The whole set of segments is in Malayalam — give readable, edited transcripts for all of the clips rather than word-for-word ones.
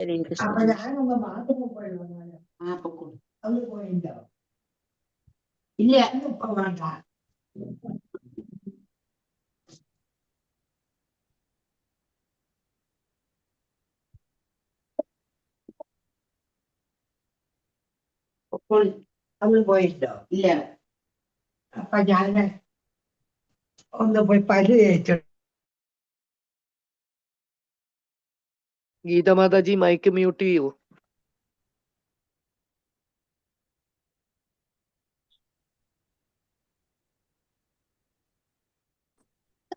അപ്പൊ ഞാനൊന്ന് ബാത്റൂമിൽ പോയല്ലോ. അത് പോയിട്ടോ ഇല്ല ഇപ്പൊ വേണ്ട. അപ്പോൾ അവള് പോയിട്ടോ ഇല്ല. അപ്പൊ ഞാൻ ഒന്ന് പോയി പല്ല് തേച്ചു. ഗീത മാതാജി മൈക്ക് മ്യൂട്ട് ചെയ്യൂ.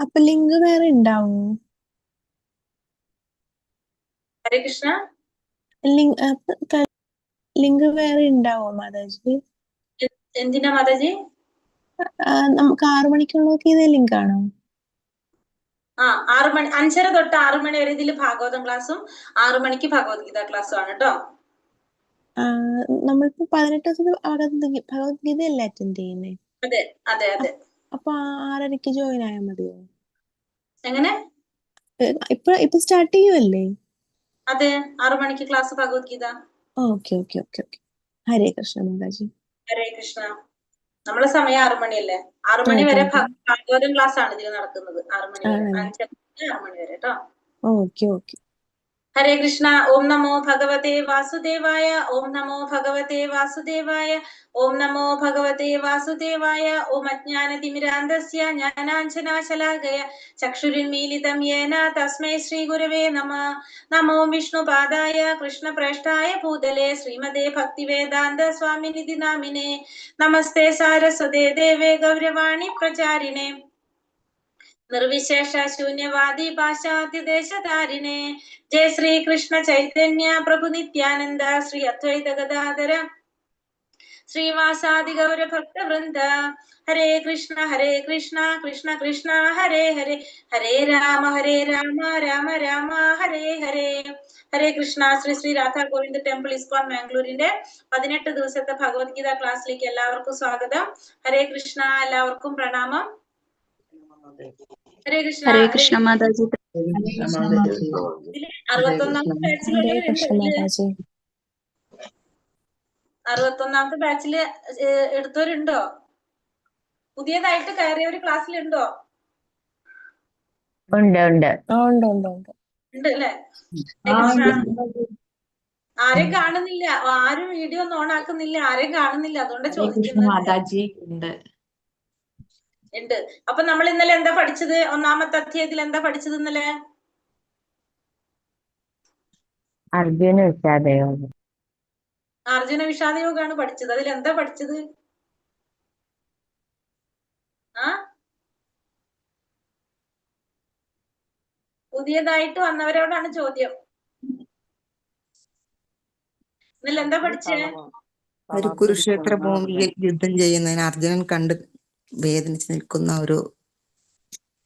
അപ്പൊ ലിങ്ക് വേറെ ഉണ്ടാവോ? ഹരേ കൃഷ്ണ. ലിങ്ക് വേറെ ഉണ്ടാവോ മാതാജി? എന്തിനാ മാതാജി? നമുക്ക് 6 മണിക്കുള്ളതൊക്കെ ഇതേ ലിങ്ക് ആണോ? 6 മണി 5:30 തൊട്ട് 6 മണി വരെ ഇതിൽ ഭാഗവതം ക്ലാസ്സും 6 മണിക്ക് ഭഗവത്ഗീത ക്ലാസ്സും ആണ് കേട്ടോ. നമ്മളിപ്പോ 18 ദിവസം ഭഗവത്ഗീത അല്ലേ അറ്റൻഡ് ചെയ്യുന്നേ? അതെ അതെ അതെ. അപ്പൊ 6:30 ജോയിൻ ആയാൽ മതിയോ? എങ്ങനെ? ഇപ്പൊ സ്റ്റാർട്ട് ചെയ്യുമല്ലേ? അതെ, 6 മണിക്ക് class Bhagavad Gita. Okay okay okay okay. Hare Krishna മാതാജി. ഹരേ കൃഷ്ണ. നമ്മളെ സമയം 6 മണിയല്ലേ? 6 മണി വരെ ഭാഗവതം ക്ലാസ് ആണ് ഇതിൽ നടക്കുന്നത്. 6 മണി വരെ 5 മണി വരെ കേട്ടോ. Okay okay. ഹരേ കൃഷ്ണ. ഓം നമോ ഭഗവതേ വാസുദേവായ. ഓം നമോ ഭഗവതേ വാസുദേവായ. ഓം നമോ ഭഗവതേ വാസുദേവായ. ഓം അജ്ഞാനതിമിരാന്ധസ്യ ജ്ഞാനാഞ്ജനാശലാകയ ചക്ഷുരുന്മീലിതം യേന തസ്മൈ ശ്രീ ഗുരവേ നമഃ. നമോ വിഷ്ണുപാദായ കൃഷ്ണപ്രേഷ്ഠായ ഭൂതലേ ശ്രീമതേ ഭക്തിവേദാന്ത സ്വാമിനിധി നാമിനേ. നമസ്തേ സാരസ്വതേ ദേവേ ഗൗരവാണി പ്രചാരിണേ നിർവിശേഷ ശൂന്യവാദി പാശ്ചാത്യദേശധാരിണേ. ജയ ശ്രീ കൃഷ്ണ ചൈതന്യ പ്രഭു നിത്യാനന്ദ ശ്രീ അദ്വൈത ഗദാധര ശ്രീവാസാദി ഗൗര ഭക്തവൃന്ദ. ഹരേ കൃഷ്ണ കൃഷ്ണ കൃഷ്ണ ഹരേ ഹരേ ഹരേ രാമ രാമ രാമ ഹരേ ഹരേ. ഹരേ കൃഷ്ണ. ശ്രീ ശ്രീ രാധാ ഗോവിന്ദ് ടെമ്പിൾ ഇസ്കോൺ മാംഗ്ലൂരിന്റെ 18 ദിവസത്തെ ഭഗവത്ഗീത ക്ലാസ്സിലേക്ക് എല്ലാവർക്കും സ്വാഗതം. ഹരേ കൃഷ്ണ. എല്ലാവർക്കും പ്രണാമം. ഹരേ കൃഷ്ണ. ഹരേ കൃഷ്ണ മാതാജി. 61ാമത്തെ ബാച്ചില് 61ാമത്തെ ബാച്ചില് എടുത്തവരുണ്ടോ? പുതിയതായിട്ട് കയറിയ ഒരു ക്ലാസ്സിലുണ്ടോ? ഉണ്ട് അല്ലേ? ആരെയും കാണുന്നില്ല. ആരും വീഡിയോ ഒന്നും ഓൺ ആക്കുന്നില്ല. ആരെയും കാണുന്നില്ല. അതുകൊണ്ട് ചോദിക്കുന്നത്. ഉണ്ട്. അപ്പൊ നമ്മൾ ഇന്നലെ എന്താ പഠിച്ചത്? 1ാമത്തെ അധ്യായത്തിൽ എന്താ പഠിച്ചത് ഇന്നലെ? അർജുന വിഷാദയോഗമാണ് പഠിച്ചത്. അതിൽ എന്താ പഠിച്ചത്? പുതിയതായിട്ട് വന്നവരോടാണ് ചോദ്യം. ഇന്നലെ എന്താ പഠിച്ചേ? ഒരു കുരുക്ഷേത്ര ഭൂമിയിൽ യുദ്ധം ചെയ്യുന്നതിന് അർജുനൻ കണ്ട് വേദനിച്ച് നിൽക്കുന്ന ഒരു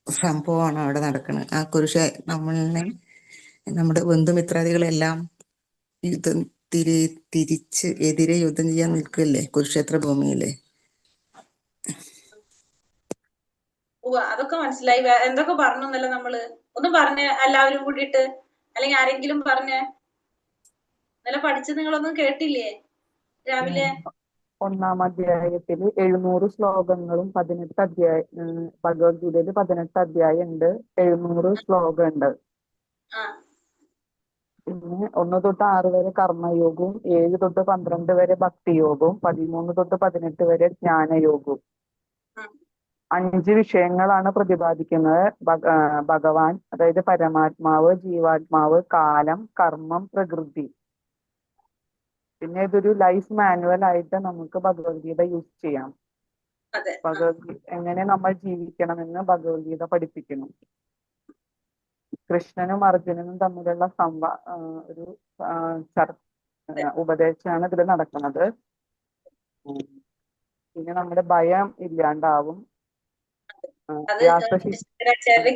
സംഭവമാണ് അവിടെ നടക്കുന്നത്. ആ നമ്മളിനെ നമ്മുടെ ബന്ധുമിത്രാദികളെല്ലാം യുദ്ധം തിരിച്ച് എതിരെ യുദ്ധം ചെയ്യാൻ നിൽക്കല്ലേ കുരുക്ഷേത്ര ഭൂമിയിലെ. അതൊക്കെ മനസ്സിലായി. എന്തൊക്കെ പറഞ്ഞല്ലോ നമ്മള്? ഒന്ന് പറഞ്ഞ എല്ലാവരും കൂടിയിട്ട്, അല്ലെങ്കിൽ ആരെങ്കിലും പറഞ്ഞേ. ഇന്നലെ പഠിച്ചത് നിങ്ങളൊന്നും കേട്ടില്ലേ രാവിലെ? 1ാം അധ്യായത്തിൽ 700 ശ്ലോകങ്ങളും 18 അധ്യായം ഭഗവത്ഗീതയിൽ 18 അധ്യായം ഉണ്ട്. 700 ശ്ലോകം ഉണ്ട്. പിന്നെ 1 തൊട്ട് 6 വരെ കർമ്മയോഗവും 7 തൊട്ട് 12 വരെ ഭക്തിയോഗവും 13 തൊട്ട് 18 വരെ ജ്ഞാനയോഗവും. 5 വിഷയങ്ങളാണ് പ്രതിപാദിക്കുന്നത്. ഭഗവാൻ, അതായത് പരമാത്മാവ്, ജീവാത്മാവ്, കാലം, കർമ്മം, പ്രകൃതി. പിന്നെ ഇതൊരു ലൈഫ് മാനുവൽ ആയിട്ട് നമുക്ക് ഭഗവത്ഗീത യൂസ് ചെയ്യാം. എങ്ങനെ നമ്മൾ ജീവിക്കണമെന്ന് ഭഗവത്ഗീത പഠിപ്പിക്കുന്നു. കൃഷ്ണനും അർജുനനും തമ്മിലുള്ള ഒരു ഉപദേശമാണ് ഇതിൽ നടക്കുന്നത്. പിന്നെ നമ്മുടെ ഭയം ഇല്ലാണ്ടാവും.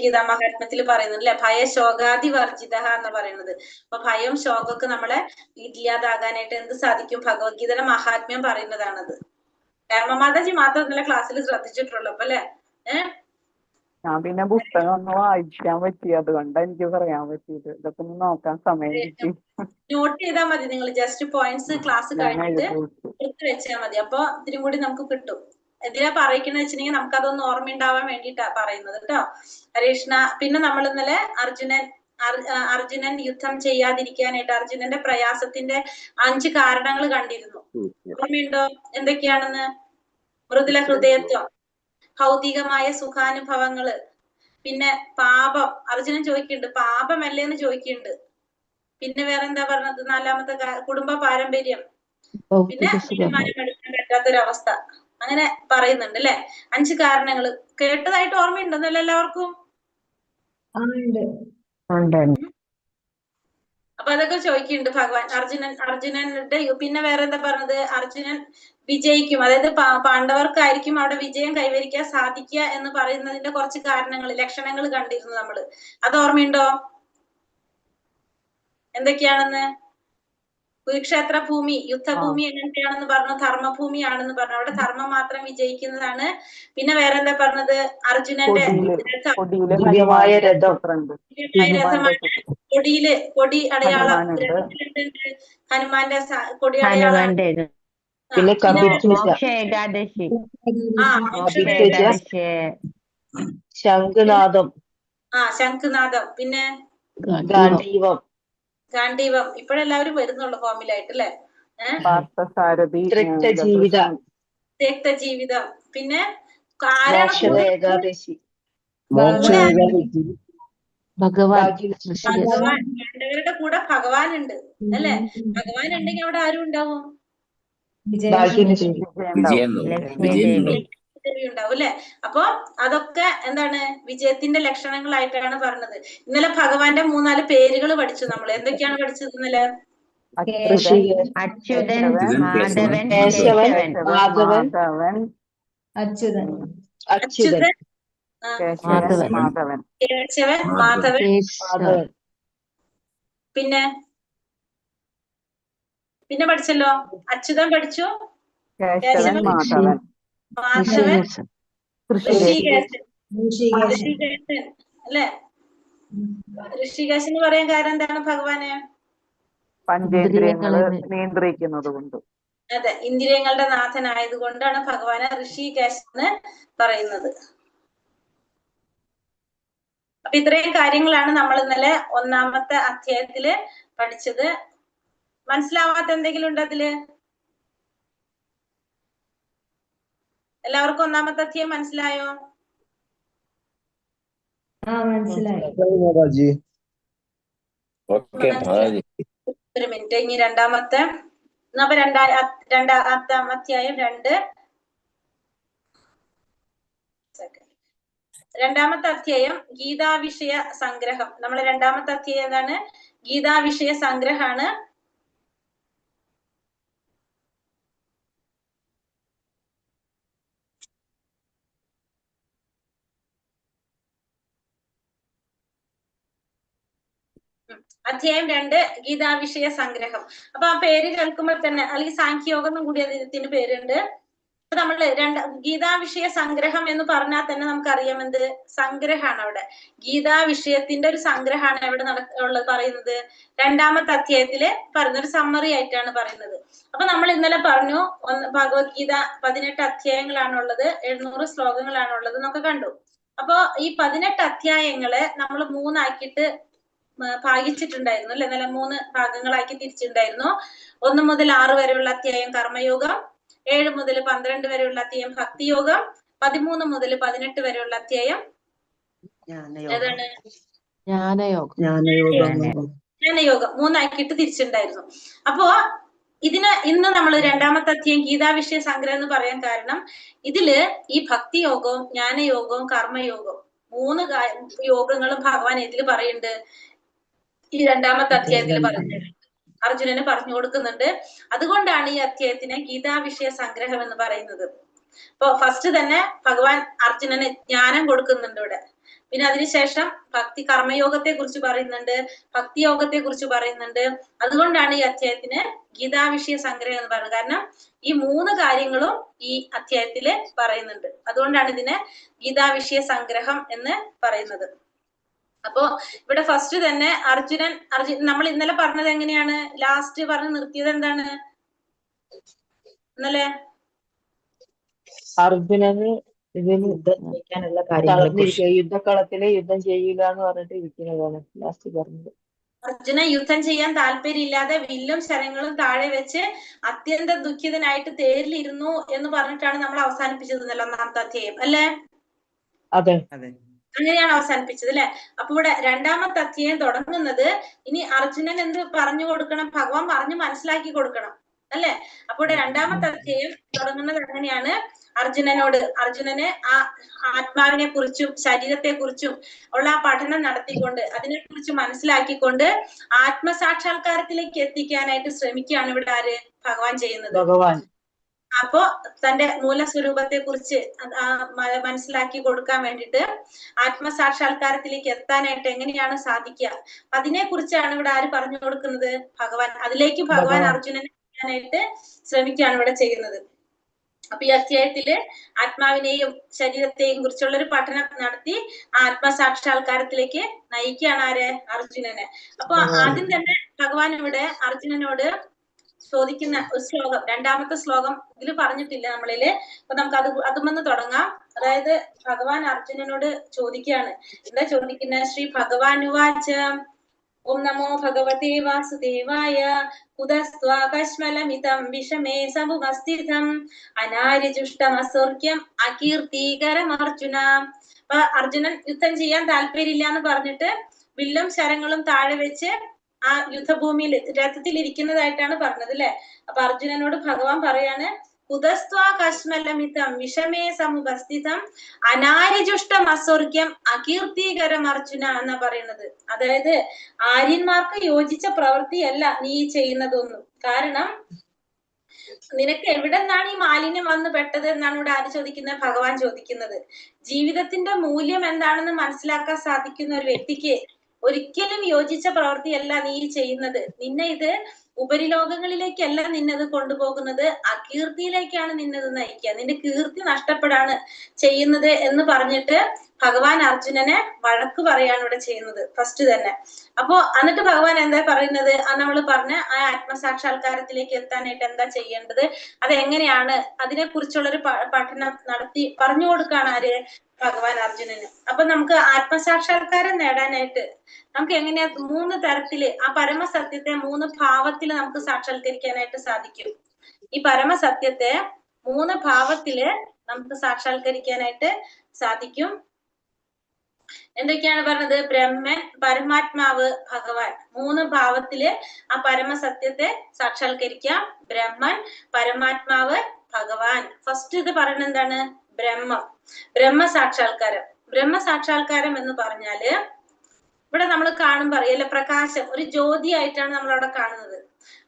ഗീതാ മഹാത്മ്യത്തിൽ പറയുന്നില്ലേ, ഭയശോകാദി വർജിത എന്ന് പറയുന്നത്. അപ്പൊ ഭയം ശോകമൊക്കെ നമ്മളെ ഇല്ലാതാകാനായിട്ട് എന്ത് സാധിക്കും? ഭഗവത്ഗീതയുടെ മഹാത്മ്യം പറയുന്നതാണത്. മാതാജി മാത്രം ഇന്നലെ ക്ലാസ്സിൽ ശ്രദ്ധിച്ചിട്ടുള്ളൂ അപ്പൊ അല്ലെ? ഞാൻ പിന്നെ പുസ്തകം ഒന്ന് വായിക്കാൻ പറ്റി, അതുകൊണ്ടാണ് എനിക്ക് പറയാൻ പറ്റിയത്. ഇതൊക്കെ ഒന്ന് നോക്കാൻ സമയം കിട്ടി. നോട്ട് ചെയ്താൽ മതി നിങ്ങൾ. ജസ്റ്റ് പോയിന്റ്സ് ക്ലാസ് ഞാൻ കഴിഞ്ഞിട്ട് എഴുതി. എടുത്ത് വെച്ചാൽ മതി. അപ്പൊ ഇതിനും കൂടി നമുക്ക് കിട്ടും. എന്തിനാ പറയിക്കുന്ന വെച്ചിട്ടുണ്ടെങ്കിൽ നമുക്ക് അതൊന്ന് ഓർമ്മയുണ്ടാവാൻ വേണ്ടിയിട്ടാ പറയുന്നത് കേട്ടോ. ഹരേഷ്ണ. പിന്നെ നമ്മൾ ഇന്നലെ അർജുനൻ യുദ്ധം ചെയ്യാതിരിക്കാനായിട്ട് അർജുനന്റെ പ്രയാസത്തിന്റെ 5 കാരണങ്ങൾ കണ്ടിരുന്നു. ഓർമ്മയുണ്ടോ എന്തൊക്കെയാണെന്ന്? മൃദുല ഹൃദയത്വം, ഭൗതികമായ സുഖാനുഭവങ്ങള്, പിന്നെ പാപം. അർജുനൻ ചോദിക്കുന്നുണ്ട് പാപമല്ലേ എന്ന് ചോദിക്കുന്നുണ്ട്. പിന്നെ വേറെന്താ പറഞ്ഞത്? 4ാമത്തെ കുടുംബ പാരമ്പര്യം, പിന്നെ തീരുമാനമെടുക്കാൻ പറ്റാത്തൊരവസ്ഥ. അങ്ങനെ പറയുന്നുണ്ട് അല്ലെ. 5 കാരണങ്ങൾ കേട്ടതായിട്ട് ഓർമ്മയുണ്ടെന്നല്ലോ എല്ലാവർക്കും? അപ്പൊ അതൊക്കെ ചോദിക്കുന്നുണ്ട് ഭഗവാൻ. അർജുനന്റെ പിന്നെ വേറെ എന്താ പറഞ്ഞത്? അർജുനൻ വിജയിക്കും, അതായത് പാണ്ഡവർക്കായിരിക്കും അവിടെ വിജയം കൈവരിക്കാൻ സാധിക്കുക എന്ന് പറയുന്നതിന്റെ കുറച്ച് കാരണങ്ങൾ, ലക്ഷണങ്ങൾ കണ്ടിരുന്നു നമ്മള്. അത് ഓർമ്മയുണ്ടോ എന്തൊക്കെയാണെന്ന്? കുരുക്ഷേത്ര ഭൂമി യുദ്ധഭൂമി എങ്ങനത്തെയാണെന്ന് പറഞ്ഞു? ധർമ്മഭൂമിയാണെന്ന് പറഞ്ഞു. അവിടെ ധർമ്മം മാത്രം വിജയിക്കുന്നതാണ്. പിന്നെ വേറെന്താ പറഞ്ഞത്? അർജുനന്റെ രഥം, ദിവ്യമായ രഥം, കൊടി അടയാളം, ഹനുമാന്റെ കൊടി അടയാളം. പിന്നെ ശംഖുനാദം, ശംഖുനാദം, പിന്നെ ഗാന്ധീവം. ഇപ്പോഴെല്ലാവരും വരുന്നുള്ളു ഫോമിലായിട്ട് അല്ലെ. ജീവിതം, പിന്നെ പാണ്ഡവരുടെ കൂടെ ഭഗവാൻ ഉണ്ട് അല്ലെ. ഭഗവാൻ ഉണ്ടെങ്കിൽ അവിടെ ആരും ഉണ്ടാവും? ഉണ്ടാവും അല്ലെ. അപ്പൊ അതൊക്കെ എന്താണ്? വിജയത്തിന്റെ ലക്ഷണങ്ങളായിട്ടാണ് പറഞ്ഞത്. ഇന്നലെ ഭഗവാന്റെ 3-4 പേരുകൾ പഠിച്ചു നമ്മൾ. എന്തൊക്കെയാണ് പഠിച്ചത് ഇന്നലെ? അച്യുതൻ, മാധവൻ, കേശവൻ, പിന്നെ പഠിച്ചല്ലോ. അച്യുതൻ പഠിച്ചു, കേശവൻ, മാധവൻ, ഋഷികേശൻ അല്ലെ. ഋഷികേശൻ എന്ന് പറയാൻ കാരണം എന്താണ്? ഭഗവാന് പഞ്ചേന്ദ്രിയങ്ങള് നിയന്ത്രിക്കുന്നത് കൊണ്ട്. അതെ, ഇന്ദ്രിയങ്ങളുടെ നാഥനായതുകൊണ്ടാണ് ഭഗവാന് ഋഷികേശൻ എന്ന് പറയുന്നത്. അപ്പൊ ഇത്രയും കാര്യങ്ങളാണ് നമ്മൾ ഇന്നലെ 1-ാമത്തെ അധ്യായത്തില് പഠിച്ചത്. മനസ്സിലാവാത്ത എന്തെങ്കിലും ഉണ്ടോ അതില്? എല്ലാവർക്കും 1-ാമത്തെ അധ്യായം മനസ്സിലായോ? ഒരു മിനിറ്റ്. ഇനി 2-ാമത്തെ അധ്യായം 2-ാമത്തെ അധ്യായം ഗീതാവിഷയ സംഗ്രഹം. നമ്മളെ 2-ാമത്തെ അധ്യായം ഏതാണ്? ഗീതാവിഷയ സംഗ്രഹാണ്. അധ്യായം 2 ഗീതാവിഷയ സംഗ്രഹം. അപ്പൊ ആ പേര് കേൾക്കുമ്പോൾ തന്നെ, അല്ലെങ്കിൽ സാഖ്യയോഗം എന്നും കൂടി അതിന് പേരുണ്ട്. അപ്പൊ നമ്മള് ഗീതാവിഷയ സംഗ്രഹം എന്ന് പറഞ്ഞാൽ തന്നെ നമുക്കറിയാം എന്ത് സംഗ്രഹമാണ്. അവിടെ ഗീതാവിഷയത്തിന്റെ ഒരു സംഗ്രഹമാണ് എവിടെ പറയുന്നത്? 2-ാമത്തെ അധ്യായത്തില് പറയുന്ന ഒരു സമ്മറി ആയിട്ടാണ് പറയുന്നത്. അപ്പൊ നമ്മൾ ഇന്നലെ പറഞ്ഞു ഭഗവത്ഗീത 18 അധ്യായങ്ങളാണുള്ളത്, 700 ശ്ലോകങ്ങളാണുള്ളത് എന്നൊക്കെ കണ്ടു. അപ്പൊ ഈ 18 അധ്യായങ്ങളെ നമ്മൾ 3 ആക്കിയിട്ട് ഭാഗിച്ചിട്ടുണ്ടായിരുന്നു അല്ലെ. നല്ല 3 ഭാഗങ്ങളാക്കി തിരിച്ചിട്ടുണ്ടായിരുന്നു. 1 മുതൽ 6 വരെയുള്ള അധ്യായം കർമ്മയോഗം, 7 മുതൽ 12 വരെയുള്ള അധ്യായം ഭക്തിയോഗം, 13 മുതൽ 18 വരെയുള്ള അധ്യായം ഏതാണ്? ജ്ഞാനയോഗം. 3 ആക്കിയിട്ട് തിരിച്ചിട്ടുണ്ടായിരുന്നു. അപ്പോ ഇന്ന് നമ്മൾ 2-ാമത്തെ അധ്യായം ഗീതാവിഷയ സംഗ്രഹം എന്ന് പറയാൻ കാരണം ഇതില് ഈ ഭക്തിയോഗവും ജ്ഞാനയോഗവും കർമ്മയോഗവും 3 യോഗങ്ങളും ഭഗവാൻ ഇതിൽ പറയുന്നുണ്ട്. ഈ 2-ാമത്തെ അധ്യായത്തിൽ പറയുന്നുണ്ട്, അർജുനന് പറഞ്ഞു കൊടുക്കുന്നുണ്ട്. അതുകൊണ്ടാണ് ഈ അധ്യായത്തിന് ഗീതാവിഷയ സംഗ്രഹം എന്ന് പറയുന്നത്. ഇപ്പൊ ഫസ്റ്റ് തന്നെ ഭഗവാൻ അർജുനന് ജ്ഞാനം കൊടുക്കുന്നുണ്ട് ഇവിടെ. പിന്നെ അതിനുശേഷം ഭക്തി കർമ്മയോഗത്തെ കുറിച്ച് പറയുന്നുണ്ട്, ഭക്തിയോഗത്തെ കുറിച്ച് പറയുന്നുണ്ട്. അതുകൊണ്ടാണ് ഈ അധ്യായത്തിന് ഗീതാവിഷയ സംഗ്രഹം എന്ന് പറയുന്നത്. കാരണം ഈ 3 കാര്യങ്ങളും ഈ അധ്യായത്തില് പറയുന്നുണ്ട്. അതുകൊണ്ടാണ് ഇതിനെ ഗീതാവിഷയ സംഗ്രഹം എന്ന് പറയുന്നത്. അപ്പോ ഇവിടെ ഫസ്റ്റ് തന്നെ അർജുനൻ നമ്മൾ ഇന്നലെ പറഞ്ഞത് എങ്ങനെയാണ്? ലാസ്റ്റ് പറഞ്ഞ് നിർത്തിയത് എന്താണ് ഇന്നലെ? അർജുനന് ഇതിന് കാര്യങ്ങളെ യുദ്ധക്കളത്തില് യുദ്ധം ചെയ്യില്ല എന്ന് പറഞ്ഞിട്ട് ഇരിക്കുന്നതാണ് ലാസ്റ്റ് പറഞ്ഞത്. അർജുന യുദ്ധം ചെയ്യാൻ താല്പര്യമില്ലാതെ വില്ലും ശരങ്ങളും താഴെ വെച്ച് അത്യന്തം ദുഃഖിതനായിട്ട് തേരിലിരുന്നു എന്ന് പറഞ്ഞിട്ടാണ് നമ്മൾ അവസാനിപ്പിച്ചത് 1-ാമത്തെ അധ്യായം അല്ലേ? അതെ, അങ്ങനെയാണ് അവസാനിപ്പിച്ചത് അല്ലെ? അപ്പൊ ഇവിടെ 2-ാമത്തെ അധ്യായം തുടങ്ങുന്നത് ഇനി അർജുനൻ എന്ത് പറഞ്ഞു കൊടുക്കണം? ഭഗവാൻ പറഞ്ഞു മനസ്സിലാക്കി കൊടുക്കണം അല്ലെ? അപ്പൊ ഇവിടെ 2-ാമത്തെ അധ്യായം തുടങ്ങുന്നത് എങ്ങനെയാണ്? അർജുനനെ ആ ആത്മാവിനെ കുറിച്ചും ശരീരത്തെ കുറിച്ചും ഉള്ള ആ പഠനം നടത്തിക്കൊണ്ട് അതിനെക്കുറിച്ച് മനസ്സിലാക്കിക്കൊണ്ട് ആത്മസാക്ഷാത്കാരത്തിലേക്ക് എത്തിക്കാനായിട്ട് ശ്രമിക്കുകയാണ് ഇവിടെ ആര്? ഭഗവാൻ ചെയ്യുന്നത്. അപ്പോ തന്റെ മൂലസ്വരൂപത്തെ കുറിച്ച് മനസ്സിലാക്കി കൊടുക്കാൻ വേണ്ടിയിട്ട് ആത്മസാക്ഷാത്കാരത്തിലേക്ക് എത്താനായിട്ട് എങ്ങനെയാണ് സാധിക്കുക, അതിനെ കുറിച്ചാണ് ഇവിടെ ആര് പറഞ്ഞു കൊടുക്കുന്നത്? ഭഗവാൻ. അതിലേക്ക് ഭഗവാൻ അർജുനനെ എത്താനായിട്ട് ശ്രമിക്കുകയാണ് ഇവിടെ ചെയ്യുന്നത്. അപ്പൊ ഈ അധ്യായത്തില് ആത്മാവിനെയും ശരീരത്തെയും കുറിച്ചുള്ള ഒരു പഠനം നടത്തി ആത്മസാക്ഷാത്കാരത്തിലേക്ക് നയിക്കുകയാണ് ആര്? അർജുനനെ. അപ്പൊ ആദ്യം തന്നെ ഭഗവാൻ ഇവിടെ അർജുനനോട് ചോദിക്കുന്ന ഒരു ശ്ലോകം, 2-ാമത്തെ ശ്ലോകം ഇതിൽ പറഞ്ഞിട്ടില്ല നമ്മളില്. അപ്പൊ നമുക്ക് അതുമെന്ന് തുടങ്ങാം. അതായത് ഭഗവാൻ അർജുനനോട് ചോദിക്കുകയാണ്. എന്താ ചോദിക്കുന്നത്? ശ്രീ ഭഗവാനുവാച ഓം നമോ ഭഗവതേ വാസുദേവായ കുതസ്ത്വാകശ്മലമിതം വിഷമേ സമുപസ്ഥിതം അനാര്യജുഷ്ടമസ്വർഗ്യം അകീർത്തികരമർജുന. അപ്പൊ അർജുനൻ യുദ്ധം ചെയ്യാൻ താല്പര്യമില്ല എന്ന് പറഞ്ഞിട്ട് വില്ലും ശരങ്ങളും താഴെ വെച്ച് ആ യുദ്ധഭൂമിയിൽ രഥത്തിൽ ഇരിക്കുന്നതായിട്ടാണ് പറഞ്ഞത് അല്ലെ? അപ്പൊ അർജുനനോട് ഭഗവാൻ പറയാണ് കുതസ്ത്വാകശ്മലമിതം വിഷമേ സമുപസ്ഥിതം അനാര്യജുഷ്ടം അസ്വർഗ്യം അകീർത്തികരം അർജുന എന്നാ പറയുന്നത്. അതായത് ആര്യന്മാർക്ക് യോജിച്ച പ്രവൃത്തിയല്ല നീ ചെയ്യുന്നതൊന്നും. കാരണം നിനക്ക് എവിടെ നിന്നാണ് ഈ മാലിന്യം വന്ന് പെട്ടത് എന്നാണ് ഇവിടെ ആര് ചോദിക്കുന്നത്? ഭഗവാൻ ചോദിക്കുന്നത്. ജീവിതത്തിന്റെ മൂല്യം എന്താണെന്ന് മനസ്സിലാക്കാൻ സാധിക്കുന്ന ഒരു വ്യക്തിക്ക് ഒരിക്കലും യോജിച്ച പ്രവൃത്തിയല്ല നീ ചെയ്യുന്നത്. നിന്നെ ഇത് ഉപരിലോകങ്ങളിലേക്കല്ല നിന്നത് കൊണ്ടുപോകുന്നത്, അകീർത്തിയിലേക്കാണ് നിന്നത് നയിക്കുക. നിന്റെ കീർത്തി നഷ്ടപ്പെടാണ് ചെയ്യുന്നത് എന്ന് പറഞ്ഞിട്ട് ഭഗവാൻ അർജുനനെ വഴക്ക് പറയാണ് ഇവിടെ ചെയ്യുന്നത് ഫസ്റ്റ് തന്നെ. അപ്പോ എന്നിട്ട് ഭഗവാൻ എന്താ പറയുന്നത്? നമ്മൾ പറഞ്ഞ ആ ആത്മസാക്ഷാത്കാരത്തിലേക്ക് എത്താനായിട്ട് എന്താ ചെയ്യേണ്ടത്, അതെങ്ങനെയാണ്, അതിനെ കുറിച്ചുള്ളൊരു പഠനം നടത്തി പറഞ്ഞു കൊടുക്കാണ് ആര്? ഭഗവാൻ അർജുനന്. അപ്പൊ നമുക്ക് ആത്മസാക്ഷാത്കാരം നേടാനായിട്ട് നമുക്ക് എങ്ങനെയാ 3 തരത്തില് ആ പരമസത്യത്തെ 3 ഭാവത്തില് നമുക്ക് സാക്ഷാത്കരിക്കാനായിട്ട് സാധിക്കും. ഈ പരമസത്യത്തെ 3 ഭാവത്തില് നമുക്ക് സാക്ഷാത്കരിക്കാനായിട്ട് സാധിക്കും. എന്തൊക്കെയാണ് പറഞ്ഞത്? ബ്രഹ്മൻ, പരമാത്മാവ്, ഭഗവാൻ. 3 ഭാവത്തില് ആ പരമസത്യത്തെ സാക്ഷാത്കരിക്കാം. ബ്രഹ്മൻ, പരമാത്മാവ്, ഭഗവാൻ. ഫസ്റ്റ് ഇത് പറയുന്നത് എന്താണ്? ബ്രഹ്മസാക്ഷാത്കാരം. ബ്രഹ്മസാക്ഷാത്കാരം എന്ന് പറഞ്ഞാല് ഇവിടെ നമ്മൾ കാണുമ്പോൾ അറിയാലോ, പ്രകാശം, ഒരു ജ്യോതി ആയിട്ടാണ് നമ്മൾ അവിടെ കാണുന്നത്.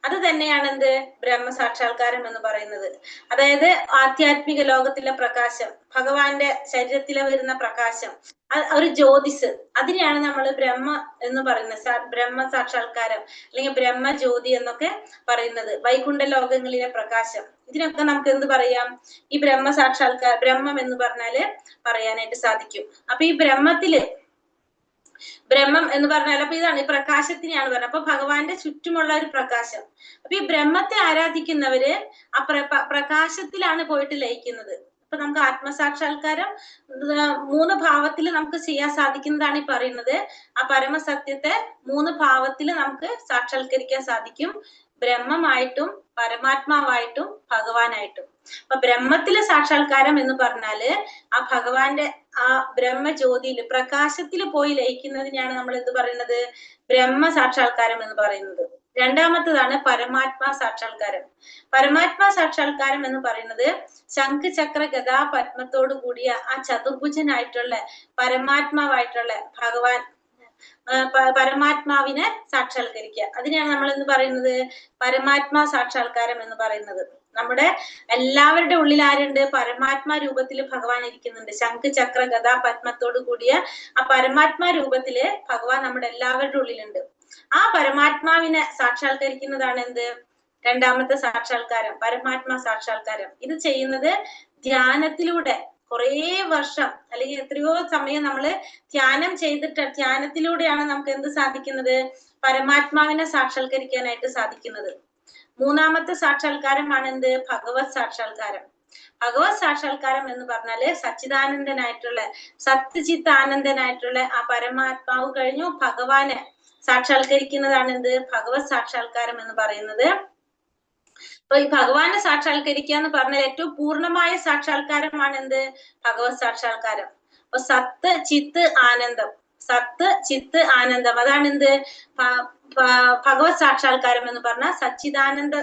അത് തന്നെയാണ് എന്ത്? ബ്രഹ്മസാക്ഷാത്കാരം എന്ന് പറയുന്നത്. അതായത് ആധ്യാത്മിക ലോകത്തിലെ പ്രകാശം, ഭഗവാന്റെ ശരീരത്തിലെ വരുന്ന പ്രകാശം, ഒരു ജ്യോതിസ്, അതിനെയാണ് നമ്മൾ ബ്രഹ്മ എന്ന് പറയുന്നത്. ബ്രഹ്മസാക്ഷാത്കാരം അല്ലെങ്കിൽ ബ്രഹ്മജ്യോതി എന്നൊക്കെ പറയുന്നത്. വൈകുണ്ഠ ലോകങ്ങളിലെ പ്രകാശം, ഇതിനൊക്കെ നമുക്ക് എന്ത് പറയാം? ഈ ബ്രഹ്മസാക്ഷാത്കാരം, ബ്രഹ്മം എന്ന് പറഞ്ഞാല് പറയാനായിട്ട് സാധിക്കും. അപ്പൊ ഈ ബ്രഹ്മം എന്ന് പറഞ്ഞാൽ അപ്പൊ ഇതാണ്, ഈ പ്രകാശത്തിനെയാണ് പറയുന്നത്. അപ്പൊ ഭഗവാന്റെ ചുറ്റുമുള്ള ഒരു പ്രകാശം. അപ്പൊ ഈ ബ്രഹ്മത്തെ ആരാധിക്കുന്നവര് ആ പ്രകാശത്തിലാണ് പോയിട്ട് ലയിക്കുന്നത്. അപ്പൊ നമുക്ക് ആത്മസാക്ഷാത്കാരം 3 ഭാവത്തിൽ നമുക്ക് ചെയ്യാൻ സാധിക്കുന്നതാണ് ഈ പറയുന്നത്. ആ പരമസത്യത്തെ 3 ഭാവത്തിൽ നമുക്ക് സാക്ഷാത്കരിക്കാൻ സാധിക്കും. ബ്രഹ്മമായിട്ടും പരമാത്മാവായിട്ടും ഭഗവാനായിട്ടും. അപ്പൊ ബ്രഹ്മത്തിലെ സാക്ഷാത്കാരം എന്ന് പറഞ്ഞാല് ആ ഭഗവാന്റെ ആ ബ്രഹ്മജ്യോതിയില് പ്രകാശത്തില് പോയി ലയിക്കുന്നതിനെയാണ് നമ്മൾ എന്ത് പറയുന്നത്? ബ്രഹ്മ സാക്ഷാത്കാരം എന്ന് പറയുന്നത്. രണ്ടാമത്തതാണ് പരമാത്മാ സാക്ഷാത്കാരം. പരമാത്മാ സാക്ഷാത്കാരം എന്ന് പറയുന്നത് ശംഖ് ചക്ര ഗദാ പത്മത്തോടു കൂടിയ ആ ചതുർഭുജനായിട്ടുള്ള പരമാത്മാവായിട്ടുള്ള ഭഗവാൻ, പരമാത്മാവിനെ സാക്ഷാത്കരിക്കുക. അതിനെയാണ് നമ്മൾ എന്ന് പറയുന്നത് പരമാത്മാ സാക്ഷാത്കാരം എന്ന് പറയുന്നത്. നമ്മുടെ എല്ലാവരുടെ ഉള്ളിൽ ആരുണ്ട്? പരമാത്മാ രൂപത്തിൽ ഭഗവാൻ ഇരിക്കുന്നുണ്ട്. ശംഖ് ചക്ര ഗദ പത്മത്തോട് കൂടിയ ആ പരമാത്മാ രൂപത്തില് ഭഗവാൻ നമ്മുടെ എല്ലാവരുടെ ഉള്ളിലുണ്ട്. ആ പരമാത്മാവിനെ സാക്ഷാത്കരിക്കുന്നതാണ് എന്ത്? രണ്ടാമത്തെ സാക്ഷാത്കാരം, പരമാത്മാ സാക്ഷാത്കാരം. ഇത് ചെയ്യുന്നത് ധ്യാനത്തിലൂടെ കുറേ വർഷം അല്ലെങ്കിൽ എത്രയോ സമയം നമ്മൾ ധ്യാനം ചെയ്തിട്ട് ധ്യാനത്തിലൂടെയാണ് നമുക്ക് എന്ത് സാധിക്കുന്നത്? പരമാത്മാവിനെ സാക്ഷാത്കരിക്കാനായിട്ട് സാധിക്കുന്നത്. മൂന്നാമത്തെ സാക്ഷാത്കാരമാണ് എന്ത്? ഭഗവത് സാക്ഷാത്കാരം. ഭഗവത് സാക്ഷാത്കാരം എന്ന് പറഞ്ഞാല് സച്ചിദാനന്ദനായിട്ടുള്ള സത്യചിത്ത് ആനന്ദനായിട്ടുള്ള ആ പരമാത്മാവ് കഴിഞ്ഞു ഭഗവാനെ സാക്ഷാത്കരിക്കുന്നതാണ് എന്ത്? ഭഗവത് സാക്ഷാത്കാരം എന്ന് പറയുന്നത്. അപ്പൊ ഈ ഭഗവാനെ സാക്ഷാത്കരിക്കുക എന്ന് പറഞ്ഞാൽ ഏറ്റവും പൂർണ്ണമായ സാക്ഷാത്കാരമാണ് എന്ത്? ഭഗവത് സാക്ഷാത്കാരം. അപ്പൊ സത്ത് ചിത്ത് ആനന്ദം, സത്ത് ചിത്ത് ആനന്ദം, അതാണ് എന്ത്? ഭഗവത് സാക്ഷാത്കാരം എന്ന് പറഞ്ഞാൽ സച്ചിദാനന്ദ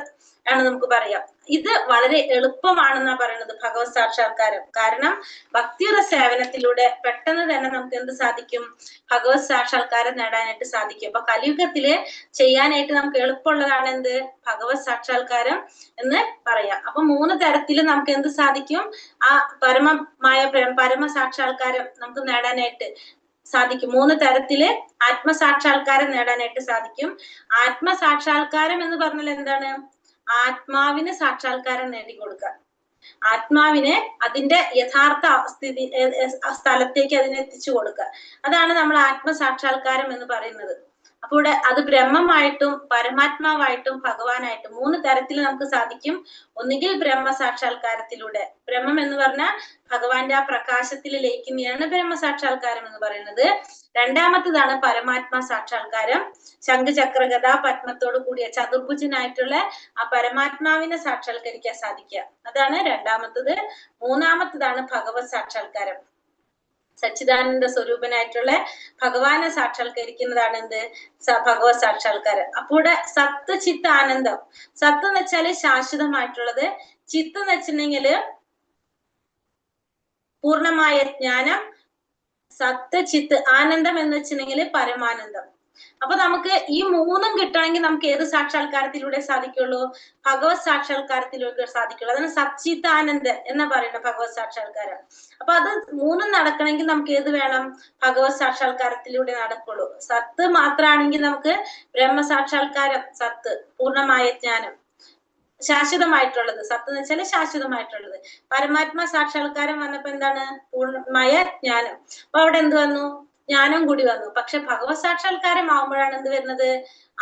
ആണ് നമുക്ക് പറയാം. ഇത് വളരെ എളുപ്പമാണെന്നാ പറയുന്നത് ഭഗവത് സാക്ഷാത്കാരം. കാരണം ഭക്തിയുടെ സേവനത്തിലൂടെ പെട്ടെന്ന് തന്നെ നമുക്ക് എന്ത് സാധിക്കും? ഭഗവത് സാക്ഷാത്കാരം നേടാനായിട്ട് സാധിക്കും. അപ്പൊ കലിയുഗത്തില് ചെയ്യാനായിട്ട് നമുക്ക് എളുപ്പമുള്ളതാണ് എന്ത്? ഭഗവത് സാക്ഷാത്കാരം എന്ന് പറയാം. അപ്പൊ 3 തരത്തില് നമുക്ക് എന്ത് സാധിക്കും? ആ പരമ സാക്ഷാത്കാരം നമുക്ക് നേടാനായിട്ട് സാധിക്കും. 3 തരത്തില് ആത്മസാക്ഷാത്കാരം നേടാനായിട്ട് സാധിക്കും. ആത്മസാക്ഷാത്കാരം എന്ന് പറഞ്ഞാൽ എന്താണ്? ആത്മാവിന് സാക്ഷാത്കാരം നേടിക്കൊടുക്കുക, ആത്മാവിനെ അതിന്റെ യഥാർത്ഥ സ്ഥലത്തേക്ക് അതിനെ എത്തിച്ചു കൊടുക്കുക. അതാണ് നമ്മൾ ആത്മസാക്ഷാത്കാരം എന്ന് പറയുന്നത്. അപ്പൊ ഇവിടെ അത് ബ്രഹ്മമായിട്ടും പരമാത്മാവായിട്ടും ഭഗവാനായിട്ടും 3 തരത്തിൽ നമുക്ക് സാധിക്കും. ഒന്നുകിൽ ബ്രഹ്മ സാക്ഷാത്കാരത്തിലൂടെ, ബ്രഹ്മം എന്ന് പറഞ്ഞാൽ ഭഗവാന്റെ ആ പ്രകാശത്തിൽ ലയിക്കുന്നതാണ് ബ്രഹ്മസാക്ഷാത്കാരം എന്ന് പറയുന്നത്. രണ്ടാമത്തതാണ് പരമാത്മാ സാക്ഷാത്കാരം, ശംഖ് ചക്ര ഗദ പത്മത്തോട് കൂടിയ ചതുർഭുജനായിട്ടുള്ള ആ പരമാത്മാവിനെ സാക്ഷാത്കരിക്കാൻ സാധിക്കുക, അതാണ് രണ്ടാമത്തത്. മൂന്നാമത്തതാണ് ഭഗവത് സാക്ഷാത്കാരം, സച്ചിദാനന്ദ സ്വരൂപനായിട്ടുള്ള ഭഗവാനെ സാക്ഷാത്കരിക്കുന്നതാണ് എന്ത്? ഭഗവത് സാക്ഷാത്കാരം. അപ്പൊ ഇവിടെ സത്ത് ചിത്ത് ആനന്ദം, സത്ത് എന്ന് വെച്ചാല് ശാശ്വതമായിട്ടുള്ളത്, ചിത്ത് എന്ന് വെച്ചിട്ടുണ്ടെങ്കില് പൂർണ്ണമായ ജ്ഞാനം, സത്ത് ചിത്ത് ആനന്ദം എന്ന് വെച്ചിട്ടുണ്ടെങ്കിൽ പരമാനന്ദം. അപ്പൊ നമുക്ക് ഈ 3ഉം കിട്ടണമെങ്കിൽ നമുക്ക് ഏത് സാക്ഷാത്കാരത്തിലൂടെ സാധിക്കുള്ളൂ? ഭഗവത് സാക്ഷാത്കാരത്തിലൂടെ സാധിക്കുള്ളൂ. അതാണ് സച്ചിത്ത് ആനന്ദൻ എന്ന് പറയുന്നത് ഭഗവത് സാക്ഷാത്കാരം. അപ്പൊ അത് 3ഉം നടക്കണമെങ്കിൽ നമുക്ക് ഏത് വേണം? ഭഗവത് സാക്ഷാത്കാരത്തിലൂടെ നടക്കുള്ളൂ. സത്ത് മാത്രമാണെങ്കിൽ നമുക്ക് ബ്രഹ്മസാക്ഷാത്കാരം, സത്ത് പൂർണ്ണമായ ജ്ഞാനം ശാശ്വതമായിട്ടുള്ളത്, സത്ത് എന്ന് വെച്ചാൽ ശാശ്വതമായിട്ടുള്ളത്. പരമാത്മാ സാക്ഷാത്കാരം വന്നപ്പോ എന്താണ്? പൂർണ്ണമായ ജ്ഞാനം. അപ്പൊ അവിടെ എന്ത് വന്നു? ജ്ഞാനം കൂടി വന്നു. പക്ഷെ ഭഗവത് സാക്ഷാത്കാരം ആവുമ്പോഴാണ് എന്ത് വരുന്നത്?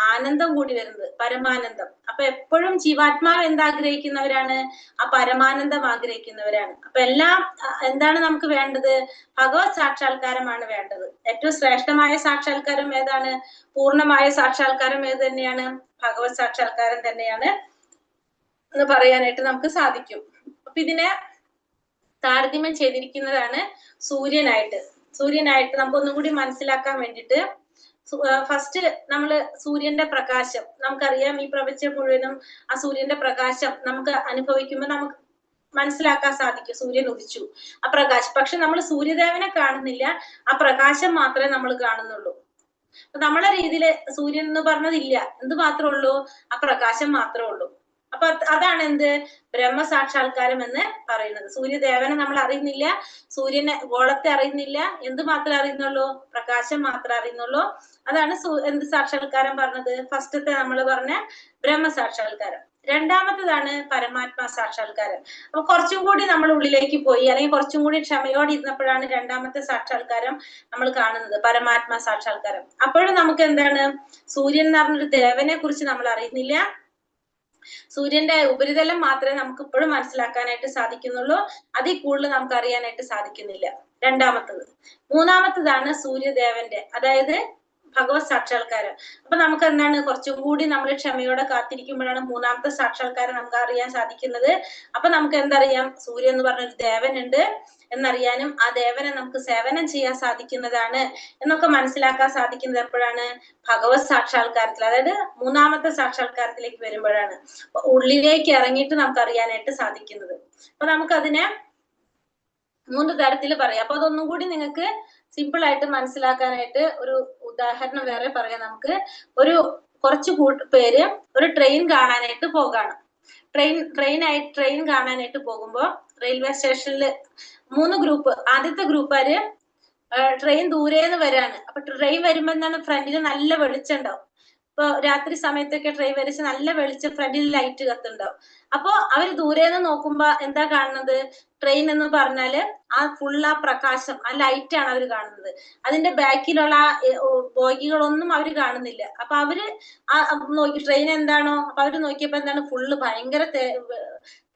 ആനന്ദം കൂടി വരുന്നത്, പരമാനന്ദം. അപ്പൊ എപ്പോഴും ജീവാത്മാവ് എന്താഗ്രഹിക്കുന്നവരാണ്? ആ പരമാനന്ദം ആഗ്രഹിക്കുന്നവരാണ്. അപ്പൊ എല്ലാം എന്താണ് നമുക്ക് വേണ്ടത്? ഭഗവത് സാക്ഷാത്കാരമാണ് വേണ്ടത്. ഏറ്റവും ശ്രേഷ്ഠമായ സാക്ഷാത്കാരം ഏതാണ്? പൂർണ്ണമായ സാക്ഷാത്കാരം ഏത് തന്നെയാണ്? ഭഗവത് സാക്ഷാത്കാരം തന്നെയാണ് എന്ന് പറയാനായിട്ട് നമുക്ക് സാധിക്കും. അപ്പൊ ഇതിനെ താരതമ്യം ചെയ്തിരിക്കുന്നതാണ് സൂര്യനായിട്ട്. സൂര്യനായിട്ട് നമുക്കൊന്നും കൂടി മനസ്സിലാക്കാൻ വേണ്ടിയിട്ട് ഫസ്റ്റ് നമ്മള് സൂര്യന്റെ പ്രകാശം നമുക്കറിയാം. ഈ പ്രപഞ്ചം മുഴുവനും ആ സൂര്യന്റെ പ്രകാശം നമുക്ക് അനുഭവിക്കുമ്പോൾ നമുക്ക് മനസ്സിലാക്കാൻ സാധിക്കും. സൂര്യൻ ഉദിച്ചു, ആ പ്രകാശം. പക്ഷെ നമ്മൾ സൂര്യദേവനെ കാണുന്നില്ല, ആ പ്രകാശം മാത്രമേ നമ്മൾ കാണുന്നുള്ളൂ. അപ്പൊ നമ്മളെ രീതിയില് സൂര്യൻ എന്ന് പറഞ്ഞതില്ല, എന്ത് മാത്രമേ ഉള്ളൂ? ആ പ്രകാശം മാത്രമേ ഉള്ളൂ. അപ്പൊ അതാണ് എന്ത്? ബ്രഹ്മസാക്ഷാത്കാരം എന്ന് പറയുന്നത്. സൂര്യദേവനെ നമ്മൾ അറിയുന്നില്ല, സൂര്യനെ ഗോളത്തെ അറിയുന്നില്ല, എന്ത് മാത്രമേ അറിയുന്നുള്ളൂ? പ്രകാശം മാത്രമേ അറിയുന്നുള്ളൂ. അതാണ് എന്ത് സാക്ഷാത്കാരം പറഞ്ഞത്? ഫസ്റ്റത്തെ നമ്മൾ പറഞ്ഞ ബ്രഹ്മസാക്ഷാത്കാരം. രണ്ടാമത്തതാണ് പരമാത്മാ സാക്ഷാത്കാരം. അപ്പൊ കുറച്ചും കൂടി നമ്മൾ ഉള്ളിലേക്ക് പോയി, അല്ലെങ്കിൽ കുറച്ചും കൂടി ക്ഷമയോടെ ഇരുന്നപ്പോഴാണ് രണ്ടാമത്തെ സാക്ഷാത്കാരം നമ്മൾ കാണുന്നത്, പരമാത്മാ സാക്ഷാത്കാരം. അപ്പോഴും നമുക്ക് എന്താണ്? സൂര്യൻ എന്ന് പറഞ്ഞൊരു ദേവനെ കുറിച്ച് നമ്മൾ അറിയുന്നില്ല, സൂര്യന്റെ ഉപരിതലം മാത്രമേ നമുക്ക് ഇപ്പോഴും മനസ്സിലാക്കാനായിട്ട് സാധിക്കുന്നുള്ളൂ, അതിൽ കൂടുതൽ നമുക്ക് അറിയാനായിട്ട് സാധിക്കുന്നില്ല. രണ്ടാമത്തത്. മൂന്നാമത്തതാണ് സൂര്യദേവന്റെ, അതായത് ഭഗവത് സാക്ഷാത്കാരം. അപ്പൊ നമുക്ക് എന്താണ്? കുറച്ചും കൂടി നമ്മൾ ക്ഷമയോടെ കാത്തിരിക്കുമ്പോഴാണ് മൂന്നാമത്തെ സാക്ഷാത്കാരം നമുക്ക് അറിയാൻ സാധിക്കുന്നത്. അപ്പൊ നമുക്ക് എന്തറിയാം? സൂര്യൻ എന്ന് പറഞ്ഞൊരു ദേവനുണ്ട് എന്നറിയാനും ആ ദേവനെ നമുക്ക് സേവനം ചെയ്യാൻ സാധിക്കുന്നതാണ് എന്നൊക്കെ മനസ്സിലാക്കാൻ സാധിക്കുന്നത് എപ്പോഴാണ്? ഭഗവത് സാക്ഷാത്കാരത്തിൽ, അതായത് മൂന്നാമത്തെ സാക്ഷാത്കാരത്തിലേക്ക് വരുമ്പോഴാണ്. ഉള്ളിലേക്ക് ഇറങ്ങിയിട്ട് നമുക്ക് അറിയാനായിട്ട് സാധിക്കുന്നത്. അപ്പൊ നമുക്കതിനെ 3 തരത്തിൽ പറയാം. അപ്പൊ അതൊന്നും കൂടി നിങ്ങൾക്ക് സിമ്പിൾ ആയിട്ട് മനസ്സിലാക്കാനായിട്ട് ഒരു ഉദാഹരണം വേറെ പറയാം. നമുക്ക് കുറച്ച് പേര് ഒരു ട്രെയിൻ കാണാനായിട്ട് പോകാണ്. ട്രെയിൻ കാണാനായിട്ട് പോകുമ്പോ റെയിൽവേ സ്റ്റേഷനിൽ 3 ഗ്രൂപ്പ്. ആദ്യത്തെ ഗ്രൂപ്പുകാര് ട്രെയിൻ ദൂരേന്ന് വരാണ്. അപ്പൊ ട്രെയിൻ വരുമ്പോ എന്താണ്, ഫ്രണ്ടില് നല്ല വെളിച്ചം ഉണ്ടാവും. ഇപ്പൊ രാത്രി സമയത്തൊക്കെ ട്രെയിൻ വരച്ച് നല്ല വെളിച്ചം, ഫ്രണ്ടിൽ ലൈറ്റ് കത്തുണ്ടാവും. അപ്പൊ അവര് ദൂരേന്ന് നോക്കുമ്പോ എന്താ കാണുന്നത്? ട്രെയിൻ എന്ന് പറഞ്ഞാല് ആ പ്രകാശം, ആ ലൈറ്റ് ആണ് അവര് കാണുന്നത്. അതിന്റെ ബാക്കിലുള്ള ബോഗികളൊന്നും അവര് കാണുന്നില്ല. അപ്പൊ അവര് നോക്കി ട്രെയിൻ എന്താണോ, അപ്പൊ അവര് നോക്കിയപ്പോ എന്താണ്, ഭയങ്കര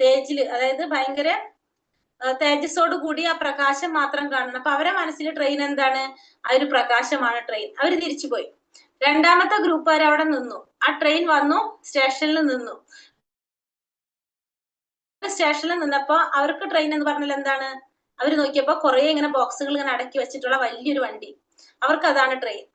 തേജില്, അതായത് ഭയങ്കര തേജസ്സോട് കൂടി ആ പ്രകാശം മാത്രം കാണണം. അപ്പൊ അവരെ മനസ്സിൽ ട്രെയിൻ എന്താണ്, ആ ഒരു പ്രകാശമാണ് ട്രെയിൻ. അവര് തിരിച്ചുപോയി. രണ്ടാമത്തെ ഗ്രൂപ്പുകാർ അവിടെ നിന്നു. ആ ട്രെയിൻ വന്നു, സ്റ്റേഷനിൽ നിന്നു. സ്റ്റേഷനിൽ നിന്നപ്പോ അവർക്ക് ട്രെയിൻ എന്ന് പറഞ്ഞാൽ എന്താണ്, അവര് നോക്കിയപ്പോ കുറെ ഇങ്ങനെ ബോക്സുകൾ ഇങ്ങനെ അടക്കി വെച്ചിട്ടുള്ള വലിയൊരു വണ്ടി, അവർക്ക് അതാണ് ട്രെയിൻ.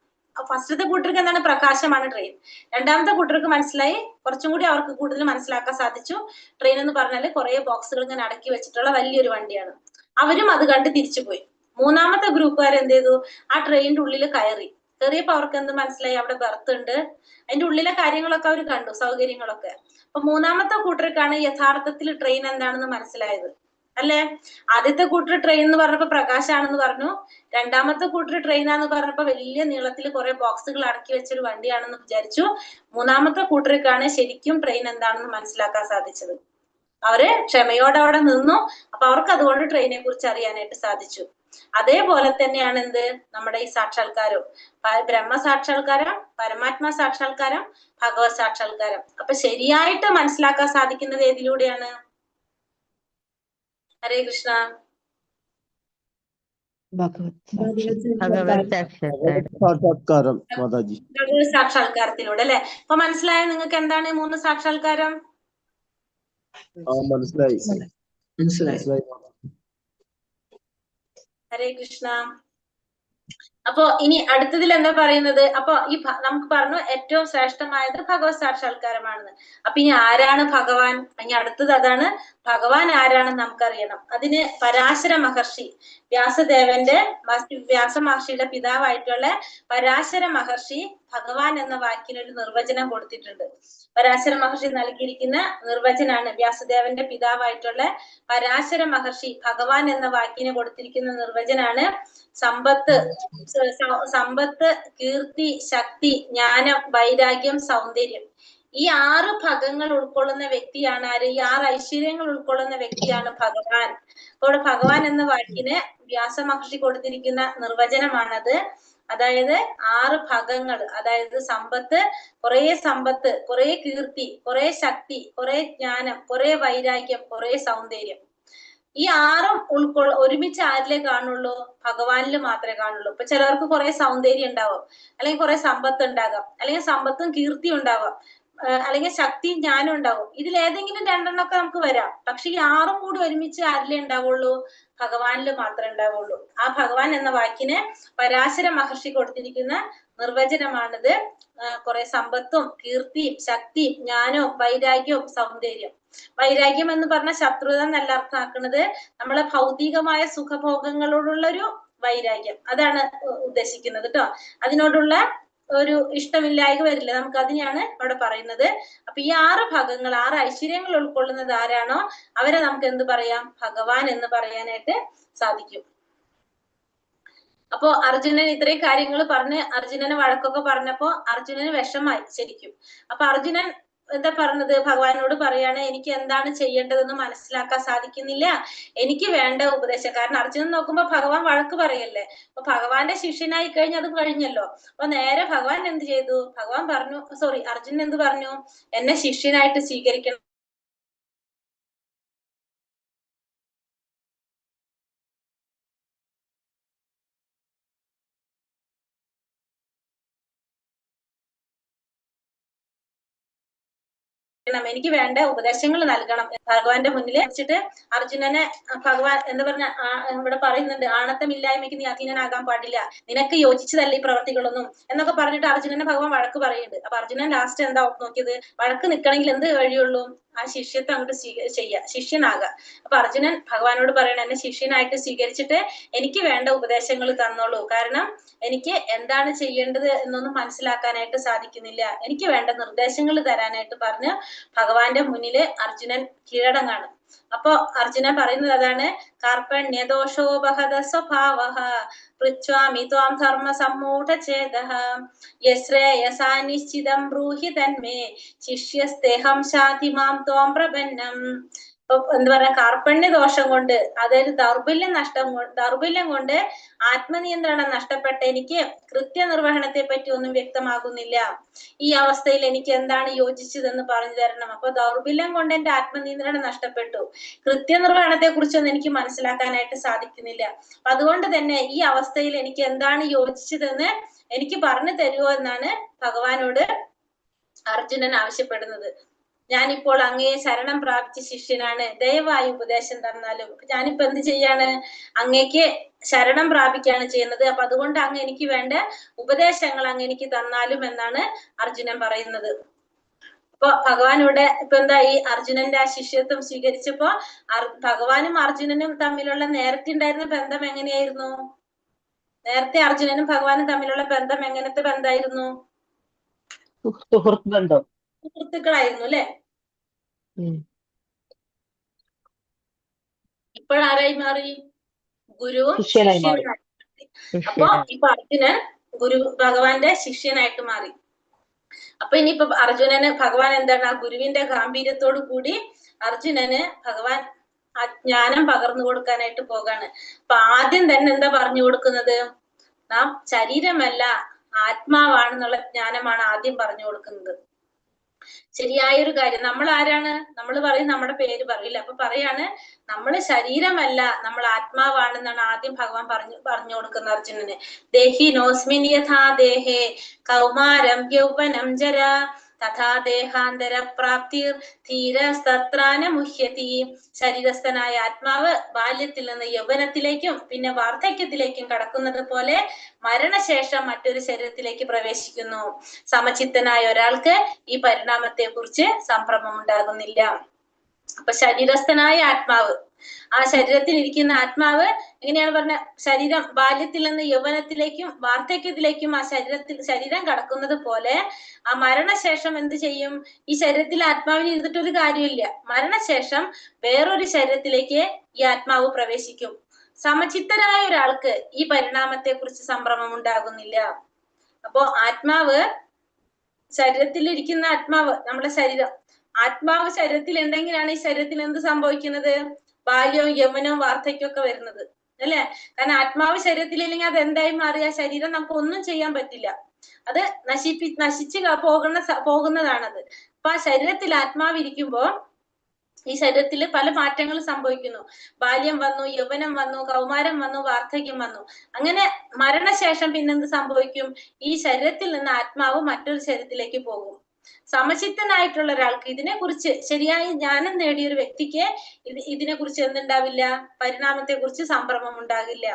ഫസ്റ്റത്തെ കൂട്ടർക്ക് എന്താണ്, പ്രകാശമാണ് ട്രെയിൻ. രണ്ടാമത്തെ കൂട്ടർക്ക് മനസ്സിലായി, കുറച്ചും കൂടി അവർക്ക് കൂടുതൽ മനസ്സിലാക്കാൻ സാധിച്ചു, ട്രെയിൻ എന്ന് പറഞ്ഞാല് കുറെ ബോക്സുകൾ ഇങ്ങനെ അടക്കി വെച്ചിട്ടുള്ള വലിയൊരു വണ്ടിയാണ്. അവരും അത് കണ്ട് തിരിച്ചുപോയി. മൂന്നാമത്തെ ഗ്രൂപ്പുകാർ എന്ത് ചെയ്തു, ആ ട്രെയിനിന്റെ ഉള്ളിൽ കയറിയപ്പോ അവർക്ക് എന്ത് മനസ്സിലായി, അവിടെ ബർത്ത് ഉണ്ട്, അതിന്റെ ഉള്ളിലെ കാര്യങ്ങളൊക്കെ അവർ കണ്ടു, സൗകര്യങ്ങളൊക്കെ. അപ്പൊ മൂന്നാമത്തെ കൂട്ടർക്കാണ് യഥാർത്ഥത്തിൽ ട്രെയിൻ എന്താണെന്ന് മനസ്സിലായത്, അല്ലെ? ആദ്യത്തെ കൂട്ടർ ട്രെയിൻ എന്ന് പറഞ്ഞപ്പോ പ്രകാശാണെന്ന് പറഞ്ഞു. രണ്ടാമത്തെ കൂട്ടർ ട്രെയിനാന്ന് പറഞ്ഞപ്പോ വലിയ നീളത്തിൽ കുറെ ബോക്സുകൾ അടക്കി വെച്ചൊരു വണ്ടിയാണെന്ന് വിചാരിച്ചു. മൂന്നാമത്തെ കൂട്ടർക്കാണ് ശരിക്കും ട്രെയിൻ എന്താണെന്ന് മനസ്സിലാക്കാൻ സാധിച്ചത്. അവര് ക്ഷമയോടെ അവിടെ നിന്നു. അപ്പൊ അവർക്ക് അതുകൊണ്ട് ട്രെയിനെ കുറിച്ച് അറിയാനായിട്ട് സാധിച്ചു. അതേപോലെ തന്നെയാണ് എന്ത്, നമ്മുടെ ഈ സാക്ഷാത്കാരം, ബ്രഹ്മ സാക്ഷാത്കാരം, പരമാത്മാ സാക്ഷാത്കാരം, ഭഗവത് സാക്ഷാത്കാരം. അപ്പൊ ശരിയായിട്ട് മനസ്സിലാക്കാൻ സാധിക്കുന്നത് ഏതിലൂടെയാണ്? ഹരേ കൃഷ്ണ. സാക്ഷാത്കാരത്തിലൂടെ അല്ലെ? അപ്പൊ മനസ്സിലായോ നിങ്ങൾക്ക് എന്താണ് 3 സാക്ഷാത്കാരം? മനസ്സിലായി. ഹരേ കൃഷ്ണ. അപ്പൊ ഇനി അടുത്തതിൽ എന്താ പറയുന്നത്? അപ്പൊ ഈ നമുക്ക് പറഞ്ഞു ഏറ്റവും ശ്രേഷ്ഠമായത് ഭഗവത് സാക്ഷാത്കാരമാണെന്ന്. അപ്പൊ ഇനി ആരാണ് ഭഗവാൻ? ഇനി അടുത്തത് അതാണ്, ഭഗവാൻ ആരാണെന്ന് നമുക്കറിയണം. അതിന് പരാശര മഹർഷി, വ്യാസ മഹർഷിയുടെ പിതാവായിട്ടുള്ള പരാശര മഹർഷി ഭഗവാൻ എന്ന വാക്കിനൊരു നിർവചനം കൊടുത്തിട്ടുണ്ട്. പരാശര മഹർഷി നൽകിയിരിക്കുന്ന നിർവചനാണ്, വ്യാസദേവന്റെ പിതാവായിട്ടുള്ള പരാശര മഹർഷി ഭഗവാൻ എന്ന വാക്കിന് കൊടുത്തിരിക്കുന്ന നിർവചനാണ്, സമ്പത്ത്, കീർത്തി, ശക്തി, ജ്ഞാനം, വൈരാഗ്യം, സൗന്ദര്യം. ഈ 6 ഭഗങ്ങൾ ഉൾക്കൊള്ളുന്ന വ്യക്തിയാണ് ആര്? ഈ 6 ഐശ്വര്യങ്ങൾ ഉൾക്കൊള്ളുന്ന വ്യക്തിയാണ് ഭഗവാൻ. അപ്പോൾ ഭഗവാൻ എന്ന വാക്കിന് വ്യാസ മഹർഷി കൊടുത്തിരിക്കുന്ന നിർവചനമാണത്. അതായത് 6 ഭഗങ്ങൾ, അതായത് സമ്പത്ത്, കുറെ കീർത്തി, കുറെ ശക്തി, കുറെ ജ്ഞാനം, കുറെ വൈരാഗ്യം, കുറെ സൗന്ദര്യം. ഈ 6ഉം ഒരുമിച്ച് ആരിലേ കാണുള്ളൂ? ഭഗവാനിൽ മാത്രമേ കാണുള്ളൂ. ഇപ്പൊ ചിലർക്ക് കുറെ സൗന്ദര്യം ഉണ്ടാവാം, അല്ലെങ്കിൽ കുറെ സമ്പത്ത് ഉണ്ടാകാം, അല്ലെങ്കിൽ സമ്പത്തും കീർത്തിയും ഉണ്ടാവാം, അല്ലെങ്കിൽ ശക്തിയും ജ്ഞാനം ഉണ്ടാവും. ഇതിലേതെങ്കിലും 2 നമുക്ക് വരാം. പക്ഷെ ഈ 6ഉം കൂടി ഒരുമിച്ച് ആരിലേ ഉണ്ടാവുള്ളൂ? ഭഗവാനിൽ മാത്രമേ ഉണ്ടാവുള്ളൂ. ആ ഭഗവാൻ എന്ന വാക്കിന് പരാശര മഹർഷി കൊടുത്തിരിക്കുന്ന നിർവചനമാണിത്. കുറെ സമ്പത്തും കീർത്തിയും ശക്തിയും ജ്ഞാനവും വൈരാഗ്യവും സൗന്ദര്യം. വൈരാഗ്യം എന്ന് പറഞ്ഞ ശത്രുത എന്നല്ല അർത്ഥമാക്കുന്നത്, നമ്മളെ ഭൗതികമായ സുഖഭോഗങ്ങളോടുള്ള ഒരു വൈരാഗ്യം, അതാണ് ഉദ്ദേശിക്കുന്നത് കേട്ടോ. അതിനോടുള്ള ഒരു ഇഷ്ടമില്ലായ്മ വരില്ല, നമുക്ക് അതിനെയാണ് അവിടെ പറയുന്നത്. അപ്പൊ ഈ 6 ഭാഗങ്ങൾ, 6 ഐശ്വര്യങ്ങൾ ഉൾക്കൊള്ളുന്നത് ആരാണോ അവരെ നമുക്ക് എന്ത് പറയാം? ഭഗവാൻ എന്ന് പറയാനായിട്ട് സാധിക്കും. അപ്പോ അർജുനൻ ഇത്രയും കാര്യങ്ങൾ പറഞ്ഞ് അർജുനനെ വഴക്കൊക്കെ പറഞ്ഞപ്പോ അർജുനന് വിഷമായി ശരിക്കും. അപ്പൊ അർജുനൻ എന്താ പറഞ്ഞത്? ഭഗവാനോട് പറയാണ്, എനിക്ക് എന്താണ് ചെയ്യേണ്ടതെന്ന് മനസ്സിലാക്കാൻ സാധിക്കുന്നില്ല, എനിക്ക് വേണ്ട ഉപദേശം. കാരണം അർജുനൻ നോക്കുമ്പോ ഭഗവാൻ വഴക്ക് പറയല്ലേ. അപ്പൊ ഭഗവാന്റെ ശിഷ്യനായി കഴിഞ്ഞാൽ അത് കഴിഞ്ഞല്ലോ. അപ്പൊ നേരെ ഭഗവാൻ എന്ത് ചെയ്തു? ഭഗവാൻ പറഞ്ഞു, അർജുനൻ എന്ത് പറഞ്ഞു? എന്നെ ശിഷ്യനായിട്ട് സ്വീകരിക്കണം. എനിക്ക് വേണ്ട ഉപദേശങ്ങൾ നൽകണം. ഭഗവാന്റെ മുന്നിൽ വെച്ചിട്ട് അർജുനനെ ഭഗവാൻ എന്താ പറഞ്ഞ ഇവിടെ പറയുന്നുണ്ട്, ആണത്തമില്ലായ്മയ്ക്ക് നീ അധീനനാകാൻ പാടില്ല, നിനക്ക് യോജിച്ചതല്ല ഈ പ്രവർത്തികളൊന്നും എന്നൊക്കെ പറഞ്ഞിട്ട് അർജുനനെ ഭഗവാൻ വഴക്ക് പറയുന്നുണ്ട്. അപ്പൊ അർജുനൻ ലാസ്റ്റ് എന്താ നോക്കിയത്? വഴക്ക് നിൽക്കണമെങ്കിൽ എന്ത് വഴിയുള്ളൂ? ആ ശിഷ്യത്വം അങ്ങോട്ട് ശിഷ്യനാകാം. അപ്പൊ അർജുനൻ ഭഗവാനോട് പറയണ, എന്നെ ശിഷ്യനായിട്ട് സ്വീകരിച്ചിട്ട് എനിക്ക് വേണ്ട ഉപദേശങ്ങൾ തന്നോളൂ. കാരണം എനിക്ക് എന്താണ് ചെയ്യേണ്ടത് എന്നൊന്നും മനസ്സിലാക്കാനായിട്ട് സാധിക്കുന്നില്ല, എനിക്ക് വേണ്ട നിർദ്ദേശങ്ങൾ തരാനായിട്ട് പറഞ്ഞ് ഭഗവാന്റെ മുന്നില് അർജുനൻ കീഴടങ്ങാണ്. അപ്പൊ അർജുനൻ പറയുന്നത് അതാണ്, കാർപ്പണ്യദോഷോപഹത സ്വഭാവഃ പൃച്ഛാമി ത്വാം ധർമ്മ സമ്മൂഢഛേദഃ യശ്രേയസാ നിശ്ചിതം ബ്രൂഹി തന്മേ ശിഷ്യസ്തേഹം ശാന്തി മാം ത്വാം പ്രപന്നം. എന്താ പറയാ, കാർപ്പണ്യ ദോഷം കൊണ്ട്, അതായത് ദൗർബല്യം കൊണ്ട് ആത്മനിയന്ത്രണം നഷ്ടപ്പെട്ട എനിക്ക് കൃത്യനിർവഹണത്തെ പറ്റി ഒന്നും വ്യക്തമാകുന്നില്ല. ഈ അവസ്ഥയിൽ എനിക്ക് എന്താണ് യോജിച്ചതെന്ന് പറഞ്ഞു തരണം. അപ്പൊ ദൗർബല്യം കൊണ്ട് എന്റെ ആത്മനിയന്ത്രണം നഷ്ടപ്പെട്ടു, കൃത്യനിർവഹണത്തെ കുറിച്ചൊന്നും എനിക്ക് മനസ്സിലാക്കാനായിട്ട് സാധിക്കുന്നില്ല. അതുകൊണ്ട് തന്നെ ഈ അവസ്ഥയിൽ എനിക്ക് എന്താണ് യോജിച്ചതെന്ന് എനിക്ക് പറഞ്ഞു തരുമോ എന്നാണ് ഭഗവാനോട് അർജുനൻ ആവശ്യപ്പെടുന്നത്. ഞാനിപ്പോൾ അങ്ങയെ ശരണം പ്രാപിച്ച ശിഷ്യനാണ്, ദയവായി ഉപദേശം തന്നാലും. ഞാനിപ്പോ എന്ത് ചെയ്യാണ്, അങ്ങേക്ക് ശരണം പ്രാപിക്കുകയാണ് ചെയ്യുന്നത്. അപ്പൊ അതുകൊണ്ട് അങ്ങ് എനിക്ക് വേണ്ട ഉപദേശങ്ങൾ അങ്ങ് എനിക്ക് തന്നാലും എന്നാണ് അർജുനൻ പറയുന്നത്. അപ്പൊ ഭഗവാനോട് ഇപ്പൊ എന്താ, ഈ അർജുനന്റെ ആ ശിഷ്യത്വം സ്വീകരിച്ചപ്പോ ഭഗവാനും അർജുനനും തമ്മിലുള്ള നേരത്തെ ഉണ്ടായിരുന്ന ബന്ധം എങ്ങനെയായിരുന്നു? നേരത്തെ അർജുനനും ഭഗവാനും തമ്മിലുള്ള ബന്ധം എങ്ങനത്തെ ബന്ധമായിരുന്നു? സുഹൃത്ത് ബന്ധം, സുഹൃത്തുക്കളായിരുന്നു അല്ലെ? ഇപ്പോഴാരായി മാറി? ഗുരുവും ശിഷ്യനായി മാറി. അപ്പൊ ഇപ്പൊ അർജുനൻ ഭഗവാന്റെ ശിഷ്യനായിട്ട് മാറി. അപ്പൊ ഇനിയിപ്പോ അർജുനന് ഭഗവാൻ എന്താണ്, ആ ഗുരുവിന്റെ ഗാംഭീര്യത്തോടു കൂടി അർജുനന് ഭഗവാൻ ആ ജ്ഞാനം പകർന്നു കൊടുക്കാനായിട്ട് പോകാണ്. അപ്പൊ ആദ്യം തന്നെ എന്താ പറഞ്ഞു കൊടുക്കുന്നത്? നാം ശരീരമല്ല ആത്മാവാണെന്നുള്ള ജ്ഞാനമാണ് ആദ്യം പറഞ്ഞു കൊടുക്കുന്നത്. ശരിയായൊരു കാര്യം, നമ്മൾ ആരാണ്? നമ്മൾ പറയും, നമ്മുടെ പേര് പറയില്ല. അപ്പൊ പറയാണ്, നമ്മള് ശരീരമല്ല, നമ്മൾ ആത്മാവാണെന്നാണ് ആദ്യം ഭഗവാൻ പറഞ്ഞു കൊടുക്കുന്ന അർജുനന്. ദേഹി നോസ്മിൻ യഥാ ദേഹേ കൗമാരം യൗവനം ജര തഥാ ദേഹാന്തര പ്രാപ്തിർ ധീരസ്തത്രാന മുഹ്യതി. ശരീരസ്ഥനായ ആത്മാവ് ബാല്യത്തിൽ നിന്ന് യൗവനത്തിലേക്കും പിന്നെ വാർദ്ധക്യത്തിലേക്കും കടക്കുന്നത് പോലെ മരണശേഷം മറ്റൊരു ശരീരത്തിലേക്ക് പ്രവേശിക്കുന്നു. സമചിത്തനായ ഒരാൾക്ക് ഈ പരിണാമത്തെ കുറിച്ച് സംഭ്രമം ഉണ്ടാകുന്നില്ല. അപ്പൊ ശരീരസ്ഥനായ ആത്മാവ്, ആ ശരീരത്തിൽ ഇരിക്കുന്ന ആത്മാവ് എങ്ങനെയാണ് പറഞ്ഞ, ശരീരം ബാല്യത്തിൽ നിന്ന് യൗവനത്തിലേക്കും വാർദ്ധക്യത്തിലേക്കും ആ ശരീരം കടക്കുന്നത് പോലെ ആ മരണശേഷം എന്ത് ചെയ്യും? ഈ ശരീരത്തിൽ ആത്മാവിന് ഇരുന്നിട്ടൊരു കാര്യമില്ല. മരണശേഷം വേറൊരു ശരീരത്തിലേക്ക് ഈ ആത്മാവ് പ്രവേശിക്കും. സമചിത്തരായ ഒരാൾക്ക് ഈ പരിണാമത്തെ കുറിച്ച് സംഭ്രമം ഉണ്ടാകുന്നില്ല. അപ്പോ ആത്മാവ്, ശരീരത്തിലിരിക്കുന്ന ആത്മാവ്, നമ്മുടെ ശരീരം, ആത്മാവ് ശരീരത്തിൽ ഉണ്ടെങ്കിലാണ് ഈ ശരീരത്തിൽ എന്ത് സംഭവിക്കുന്നത്? ബാല്യവും യൗവനവും വാർദ്ധക്യവും ഒക്കെ വരുന്നത് അല്ലെ? കാരണം ആത്മാവ് ശരീരത്തിലില്ലെങ്കിൽ അത് എന്തായി മാറിയ ശരീരം നമുക്ക് ഒന്നും ചെയ്യാൻ പറ്റില്ല, അത് നശിച്ച് പോകുന്നതാണത്. അപ്പൊ ആ ശരീരത്തിൽ ആത്മാവ് ഇരിക്കുമ്പോ ഈ ശരീരത്തിൽ പല മാറ്റങ്ങളും സംഭവിക്കുന്നു. ബാല്യം വന്നു, യൗവനം വന്നു, കൗമാരം വന്നു, വാർദ്ധക്യം വന്നു. അങ്ങനെ മരണശേഷം പിന്നെന്ത് സംഭവിക്കും? ഈ ശരീരത്തിൽ നിന്ന് ആത്മാവ് മറ്റൊരു ശരീരത്തിലേക്ക് പോകും. സമചിത്തനായിട്ടുള്ള ഒരാൾക്ക്, ഇതിനെ കുറിച്ച് ശരിയായ ജ്ഞാനം നേടിയ ഒരു വ്യക്തിക്ക് ഇതിനെ കുറിച്ച് എന്തുണ്ടാവില്ല? പരിണാമത്തെ കുറിച്ച് സംഭ്രമം ഉണ്ടാകില്ല.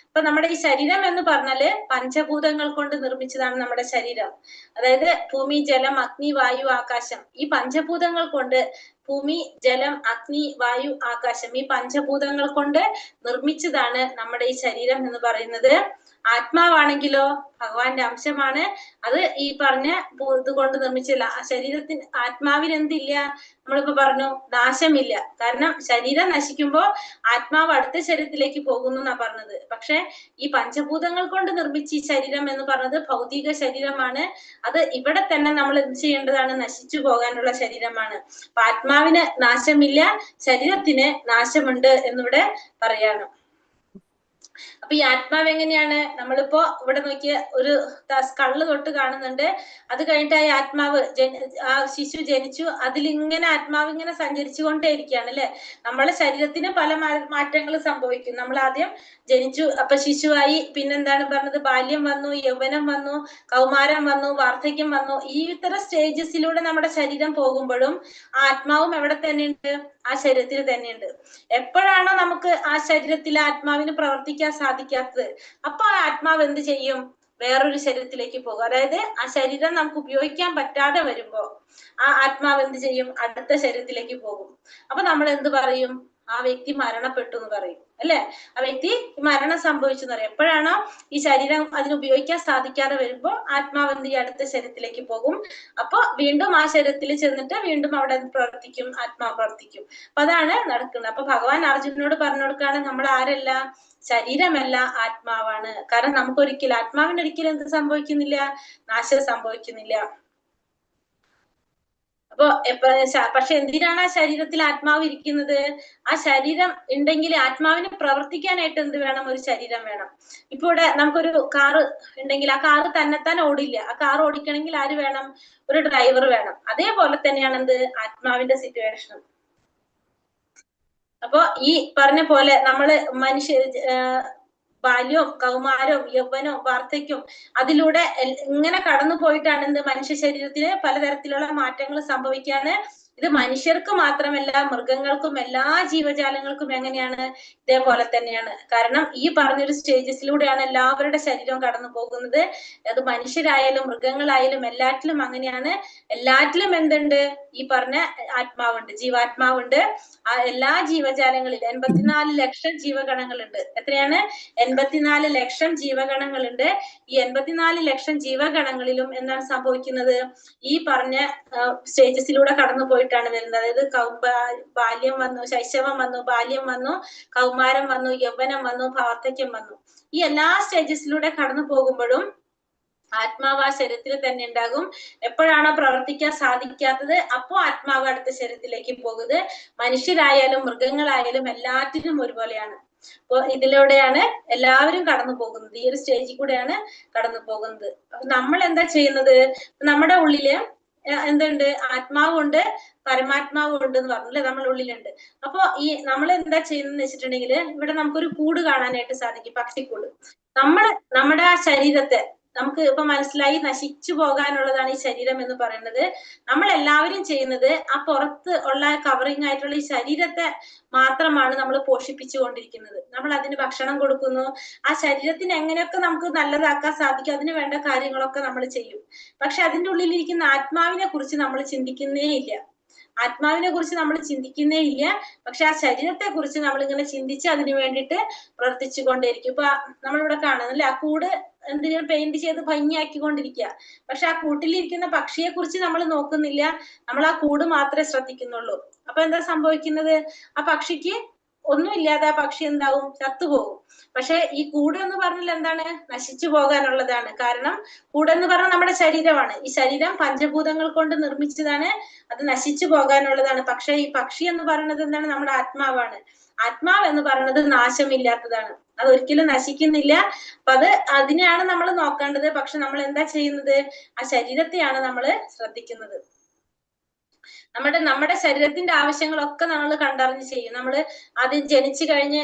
അപ്പൊ നമ്മുടെ ഈ ശരീരം എന്ന് പറഞ്ഞാല് പഞ്ചഭൂതങ്ങൾ കൊണ്ട് നിർമ്മിച്ചതാണ് നമ്മുടെ ശരീരം. അതായത് ഭൂമി, ജലം, അഗ്നി, വായു, ആകാശം. ഈ പഞ്ചഭൂതങ്ങൾ കൊണ്ട്, ഭൂമി, ജലം, അഗ്നി, വായു, ആകാശം, ഈ പഞ്ചഭൂതങ്ങൾ കൊണ്ട് നിർമ്മിച്ചതാണ് നമ്മുടെ ഈ ശരീരം എന്ന് പറയുന്നത്. ആത്മാവാണെങ്കിലോ ഭഗവാന്റെ അംശമാണ്. അത് ഈ പറഞ്ഞ ഇത് കൊണ്ട് നിർമ്മിച്ചില്ല. ശരീരത്തിന്, ആത്മാവിന് എന്തില്ല? നമ്മളിപ്പോ പറഞ്ഞു, നാശമില്ല. കാരണം ശരീരം നശിക്കുമ്പോ ആത്മാവ് അടുത്ത ശരീരത്തിലേക്ക് പോകുന്നു എന്നാ പറഞ്ഞത്. പക്ഷെ ഈ പഞ്ചഭൂതങ്ങൾ കൊണ്ട് നിർമ്മിച്ച ഈ ശരീരം എന്ന് പറഞ്ഞത് ഭൗതിക ശരീരമാണ്. അത് ഇവിടെ തന്നെ നമ്മൾ എന്ത് ചെയ്യേണ്ടതാണ്? നശിച്ചു പോകാനുള്ള ശരീരമാണ്. അപ്പൊ ആത്മാവിന് നാശമില്ല, ശരീരത്തിന് നാശമുണ്ട് എന്നിവിടെ പറയാണ്. അപ്പൊ ഈ ആത്മാവ് എങ്ങനെയാണ്? നമ്മളിപ്പോ ഇവിടെ നോക്കിയ ഒരു കള്ള് തൊട്ട് കാണുന്നുണ്ട്. അത് കഴിഞ്ഞിട്ട് ആ ആത്മാവ് ആ ശിശു ജനിച്ചു, അതിലിങ്ങനെ ആത്മാവ് ഇങ്ങനെ സഞ്ചരിച്ചു കൊണ്ടേ ഇരിക്കുകയാണ് അല്ലെ? നമ്മളെ ശരീരത്തിന് പല മാറ്റങ്ങൾ സംഭവിക്കും. നമ്മൾ ആദ്യം ജനിച്ചു, അപ്പൊ ശിശുവായി, പിന്നെന്താണ് പറഞ്ഞത്? ബാല്യം വന്നു, യൗവനം വന്നു, കൗമാരം വന്നു, വാർദ്ധക്യം വന്നു. ഈ ഇത്തരം സ്റ്റേജസിലൂടെ നമ്മുടെ ശരീരം പോകുമ്പോഴും ആത്മാവും എവിടെ തന്നെയുണ്ട്? ആ ശരീരത്തിൽ തന്നെയുണ്ട്. എപ്പോഴാണോ നമുക്ക് ആ ശരീരത്തിൽ ആത്മാവിന് പ്രവർത്തിക്കാൻ സാധിക്കാത്തത്, അപ്പൊ ആ ആത്മാവ് എന്ത് ചെയ്യും? വേറൊരു ശരീരത്തിലേക്ക് പോകും. അതായത് ആ ശരീരം നമുക്ക് ഉപയോഗിക്കാൻ പറ്റാതെ വരുമ്പോ ആ ആത്മാവ് എന്ത് ചെയ്യും? അടുത്ത ശരീരത്തിലേക്ക് പോകും. അപ്പൊ നമ്മൾ എന്ത് പറയും? ആ വ്യക്തി മരണപ്പെട്ടു എന്ന് പറയും, അല്ലെ? ആ വ്യക്തി മരണം സംഭവിച്ചു എന്ന് പറയും. എപ്പോഴാണോ ഈ ശരീരം അതിന് ഉപയോഗിക്കാൻ സാധിക്കാതെ വരുമ്പോ ആത്മാവ് എന്ത് ചെയ്യും? അടുത്ത ശരീരത്തിലേക്ക് പോകും. അപ്പൊ വീണ്ടും ആ ശരീരത്തിൽ ചെന്നിട്ട് വീണ്ടും അവിടെ പ്രവർത്തിക്കും, ആത്മാവ് പ്രവർത്തിക്കും. അപ്പൊ അതാണ് നടക്കുന്നത്. അപ്പൊ ഭഗവാൻ അർജുനനോട് പറഞ്ഞു കൊടുക്കാണ്, നമ്മൾ ആരല്ല, ശരീരമല്ല, ആത്മാവാണ്. കാരണം നമുക്കൊരിക്കലും ആത്മാവിനൊരിക്കലും എന്ത് സംഭവിക്കുന്നില്ല? നാശം സംഭവിക്കുന്നില്ല. അപ്പൊ പക്ഷെ എന്തിനാണ് ആ ശരീരത്തിൽ ആത്മാവ് ഇരിക്കുന്നത്? ആ ശരീരം ഉണ്ടെങ്കിൽ ആത്മാവിന് പ്രവർത്തിക്കാനായിട്ട് എന്ത് വേണം? ഒരു ശരീരം വേണം. ഇപ്പൊ ഇവിടെ നമുക്കൊരു കാറ് ഉണ്ടെങ്കിൽ ആ കാറ് തന്നെത്താൻ ഓടില്ല. ആ കാർ ഓടിക്കണമെങ്കിൽ ആര് വേണം? ഒരു ഡ്രൈവർ വേണം. അതേപോലെ തന്നെയാണ് എന്ത്? ആത്മാവിന്റെ സിറ്റുവേഷൻ. അപ്പൊ ഈ പറഞ്ഞ പോലെ നമ്മള് ബാല്യവും കൗമാരവും യൗവനവും വാർദ്ധക്യവും അതിലൂടെ ഇങ്ങനെ കടന്നു പോയിട്ടാണ് എന്ത്? മനുഷ്യ ശരീരത്തിന് പലതരത്തിലുള്ള മാറ്റങ്ങൾ സംഭവിക്കാന്. ഇത് മനുഷ്യർക്ക് മാത്രമല്ല, മൃഗങ്ങൾക്കും എല്ലാ ജീവജാലങ്ങൾക്കും എങ്ങനെയാണ്? ഇതേപോലെ തന്നെയാണ്. കാരണം ഈ പറഞ്ഞൊരു സ്റ്റേജസിലൂടെയാണ് എല്ലാവരുടെ ശരീരവും കടന്നു പോകുന്നത്. അത് മനുഷ്യരായാലും മൃഗങ്ങളായാലും എല്ലാറ്റിലും അങ്ങനെയാണ്. എല്ലാറ്റിലും എന്തുണ്ട്? ഈ പറഞ്ഞ ആത്മാവുണ്ട്, ജീവാത്മാവുണ്ട്. ആ എല്ലാ ജീവജാലങ്ങളിലും 84 ലക്ഷം ജീവഗണങ്ങളുണ്ട്. എത്രയാണ്? 84 ലക്ഷം ജീവഗണങ്ങളുണ്ട്. ഈ 84 ലക്ഷം ജീവഗണങ്ങളിലും എന്താണ് സംഭവിക്കുന്നത്? ഈ പറഞ്ഞ സ്റ്റേജസിലൂടെ കടന്നു പോയിട്ടാണ് വരുന്നത്. അതായത് ബാല്യം വന്നു, ശൈശവം വന്നു, ബാല്യം വന്നു, കൗമാരം വന്നു, യൗവനം വന്നു, വാർദ്ധക്യം വന്നു. ഈ എല്ലാ സ്റ്റേജസിലൂടെ കടന്നു പോകുമ്പോഴും ആത്മാവ് ആ ശരീരത്തിൽ തന്നെ ഉണ്ടാകും. എപ്പോഴാണോ പ്രവർത്തിക്കാൻ സാധിക്കാത്തത് അപ്പോ ആത്മാവ് അടുത്ത ശരീരത്തിലേക്ക് പോകുന്നത്. മനുഷ്യരായാലും മൃഗങ്ങളായാലും എല്ലാറ്റിനും ഒരുപോലെയാണ്. അപ്പൊ ഇതിലൂടെയാണ് എല്ലാവരും കടന്നു പോകുന്നത്. ഈ ഒരു സ്റ്റേജിൽ കൂടെയാണ് കടന്നു പോകുന്നത്. നമ്മൾ എന്താ ചെയ്യുന്നത്? നമ്മുടെ ഉള്ളില് എന്തുണ്ട്? ആത്മാവുണ്ട്, പരമാത്മാവും ഉണ്ട് എന്ന് പറഞ്ഞില്ലേ? നമ്മുടെ ഉള്ളിലുണ്ട്. അപ്പൊ ഈ നമ്മൾ എന്താ ചെയ്യുന്നതെന്ന് വെച്ചിട്ടുണ്ടെങ്കിൽ ഇവിടെ നമുക്കൊരു കൂട് കാണാനായിട്ട് സാധിക്കും, പക്ഷിക്കൂട്. നമ്മുടെ ആ ശരീരത്തെ നമുക്ക് ഇപ്പൊ മനസ്സിലായി, നശിച്ചു പോകാനുള്ളതാണ് ഈ ശരീരം എന്ന് പറയുന്നത്. നമ്മൾ എല്ലാവരും ചെയ്യുന്നത് ആ പുറത്ത് ഉള്ള കവറിങ് ആയിട്ടുള്ള ഈ ശരീരത്തെ മാത്രമാണ് നമ്മൾ പോഷിപ്പിച്ചുകൊണ്ടിരിക്കുന്നത്. നമ്മൾ അതിന് ഭക്ഷണം കൊടുക്കുന്നു. ആ ശരീരത്തിന് എങ്ങനെയൊക്കെ നമുക്ക് നല്ലതാക്കാൻ സാധിക്കും അതിന് വേണ്ട കാര്യങ്ങളൊക്കെ നമ്മൾ ചെയ്യും. പക്ഷെ അതിൻ്റെ ഉള്ളിലിരിക്കുന്ന ആത്മാവിനെ കുറിച്ച് നമ്മൾ ചിന്തിക്കുന്നേ ഇല്ല. ആത്മാവിനെ കുറിച്ച് നമ്മൾ ചിന്തിക്കുന്നേ ഇല്ല. പക്ഷെ ആ ശരീരത്തെ കുറിച്ച് നമ്മൾ ഇങ്ങനെ ചിന്തിച്ച് അതിന് വേണ്ടിയിട്ട് പ്രവർത്തിച്ചു കൊണ്ടേയിരിക്കും. ഇപ്പൊ നമ്മളിവിടെ കാണുന്നില്ല, ആ കൂട് എന്തെങ്കിലും പെയിന്റ് ചെയ്ത് ഭംഗിയാക്കിക്കൊണ്ടിരിക്കുക. പക്ഷെ ആ കൂട്ടിലിരിക്കുന്ന പക്ഷിയെ കുറിച്ച് നമ്മൾ നോക്കുന്നില്ല. നമ്മൾ ആ കൂട് മാത്രമേ ശ്രദ്ധിക്കുന്നുള്ളൂ. അപ്പൊ എന്താ സംഭവിക്കുന്നത്? ആ പക്ഷിക്ക് ഒന്നുമില്ലാതെ ആ പക്ഷി എന്താവും? ചത്തുപോകും. പക്ഷെ ഈ കൂട് എന്ന് പറഞ്ഞാൽ എന്താണ്? നശിച്ചു പോകാനുള്ളതാണ്. കാരണം കൂടെന്ന് പറഞ്ഞാൽ നമ്മുടെ ശരീരമാണ്. ഈ ശരീരം പഞ്ചഭൂതങ്ങൾ കൊണ്ട് നിർമ്മിച്ചതാണ്. അത് നശിച്ചു പോകാനുള്ളതാണ്. പക്ഷെ ഈ പക്ഷി എന്ന് പറയുന്നത് എന്താണ്? നമ്മുടെ ആത്മാവാണ്. ആത്മാവ് എന്ന് പറയുന്നത് നാശമില്ലാത്തതാണ്. അത് ഒരിക്കലും നശിക്കുന്നില്ല. അപ്പൊ അതിനെയാണ് നമ്മൾ നോക്കേണ്ടത്. പക്ഷെ നമ്മൾ എന്താ ചെയ്യുന്നത്? ആ ശരീരത്തെയാണ് നമ്മൾ ശ്രദ്ധിക്കുന്നത്. നമ്മുടെ ശരീരത്തിന്റെ ആവശ്യങ്ങളൊക്കെ നമ്മൾ കണ്ടറിഞ്ഞ് ചെയ്യും. നമ്മൾ ആദ്യം ജനിച്ചു കഴിഞ്ഞ്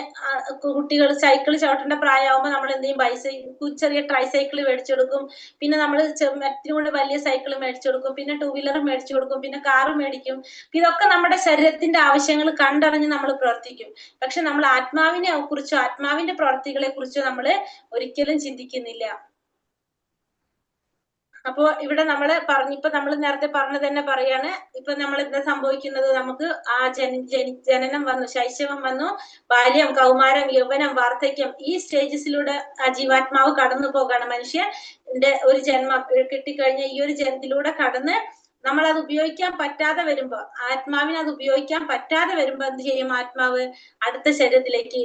കുട്ടികൾ സൈക്കിൾ ചവിട്ടേണ്ട പ്രായമാകുമ്പോൾ നമ്മൾ എന്ത് ചെയ്യും? ചെറിയ ട്രൈസൈക്കിൾ മേടിച്ചു കൊടുക്കും. പിന്നെ നമ്മൾ മറ്റിനോട് വലിയ സൈക്കിൾ മേടിച്ചു കൊടുക്കും. പിന്നെ 2 വീലർ മേടിച്ചു കൊടുക്കും. പിന്നെ കാറ് മേടിക്കും. ഇതൊക്കെ നമ്മുടെ ശരീരത്തിന്റെ ആവശ്യങ്ങൾ കണ്ടറിഞ്ഞ് നമ്മൾ പ്രവർത്തിക്കും. പക്ഷെ നമ്മൾ ആത്മാവിനെ കുറിച്ചോ ആത്മാവിന്റെ പ്രവർത്തികളെ കുറിച്ചോ നമ്മൾ ഒരിക്കലും ചിന്തിക്കുന്നില്ല. അപ്പോ ഇവിടെ നമ്മൾ ഇപ്പൊ നമ്മൾ നേരത്തെ പറഞ്ഞത് തന്നെ പറയാണ്. ഇപ്പൊ നമ്മൾ എന്താ സംഭവിക്കുന്നത്? നമുക്ക് ആ ജനനം വന്നു, ശൈശവം വന്നു, ബാല്യം, കൗമാരം, യൗവനം, വാർദ്ധക്യം, ഈ സ്റ്റേജസിലൂടെ ആ ജീവാത്മാവ് കടന്നു പോകാണ്. മനുഷ്യന്റെ ഒരു ജന്മം കിട്ടിക്കഴിഞ്ഞ ഈ ഒരു ജനത്തിലൂടെ കടന്ന് നമ്മൾ അത് ഉപയോഗിക്കാൻ പറ്റാതെ വരുമ്പോ, ആത്മാവിന് അത് ഉപയോഗിക്കാൻ പറ്റാതെ വരുമ്പോ എന്ത് ചെയ്യും? ആത്മാവ് അടുത്ത ശരീരത്തിലേക്ക്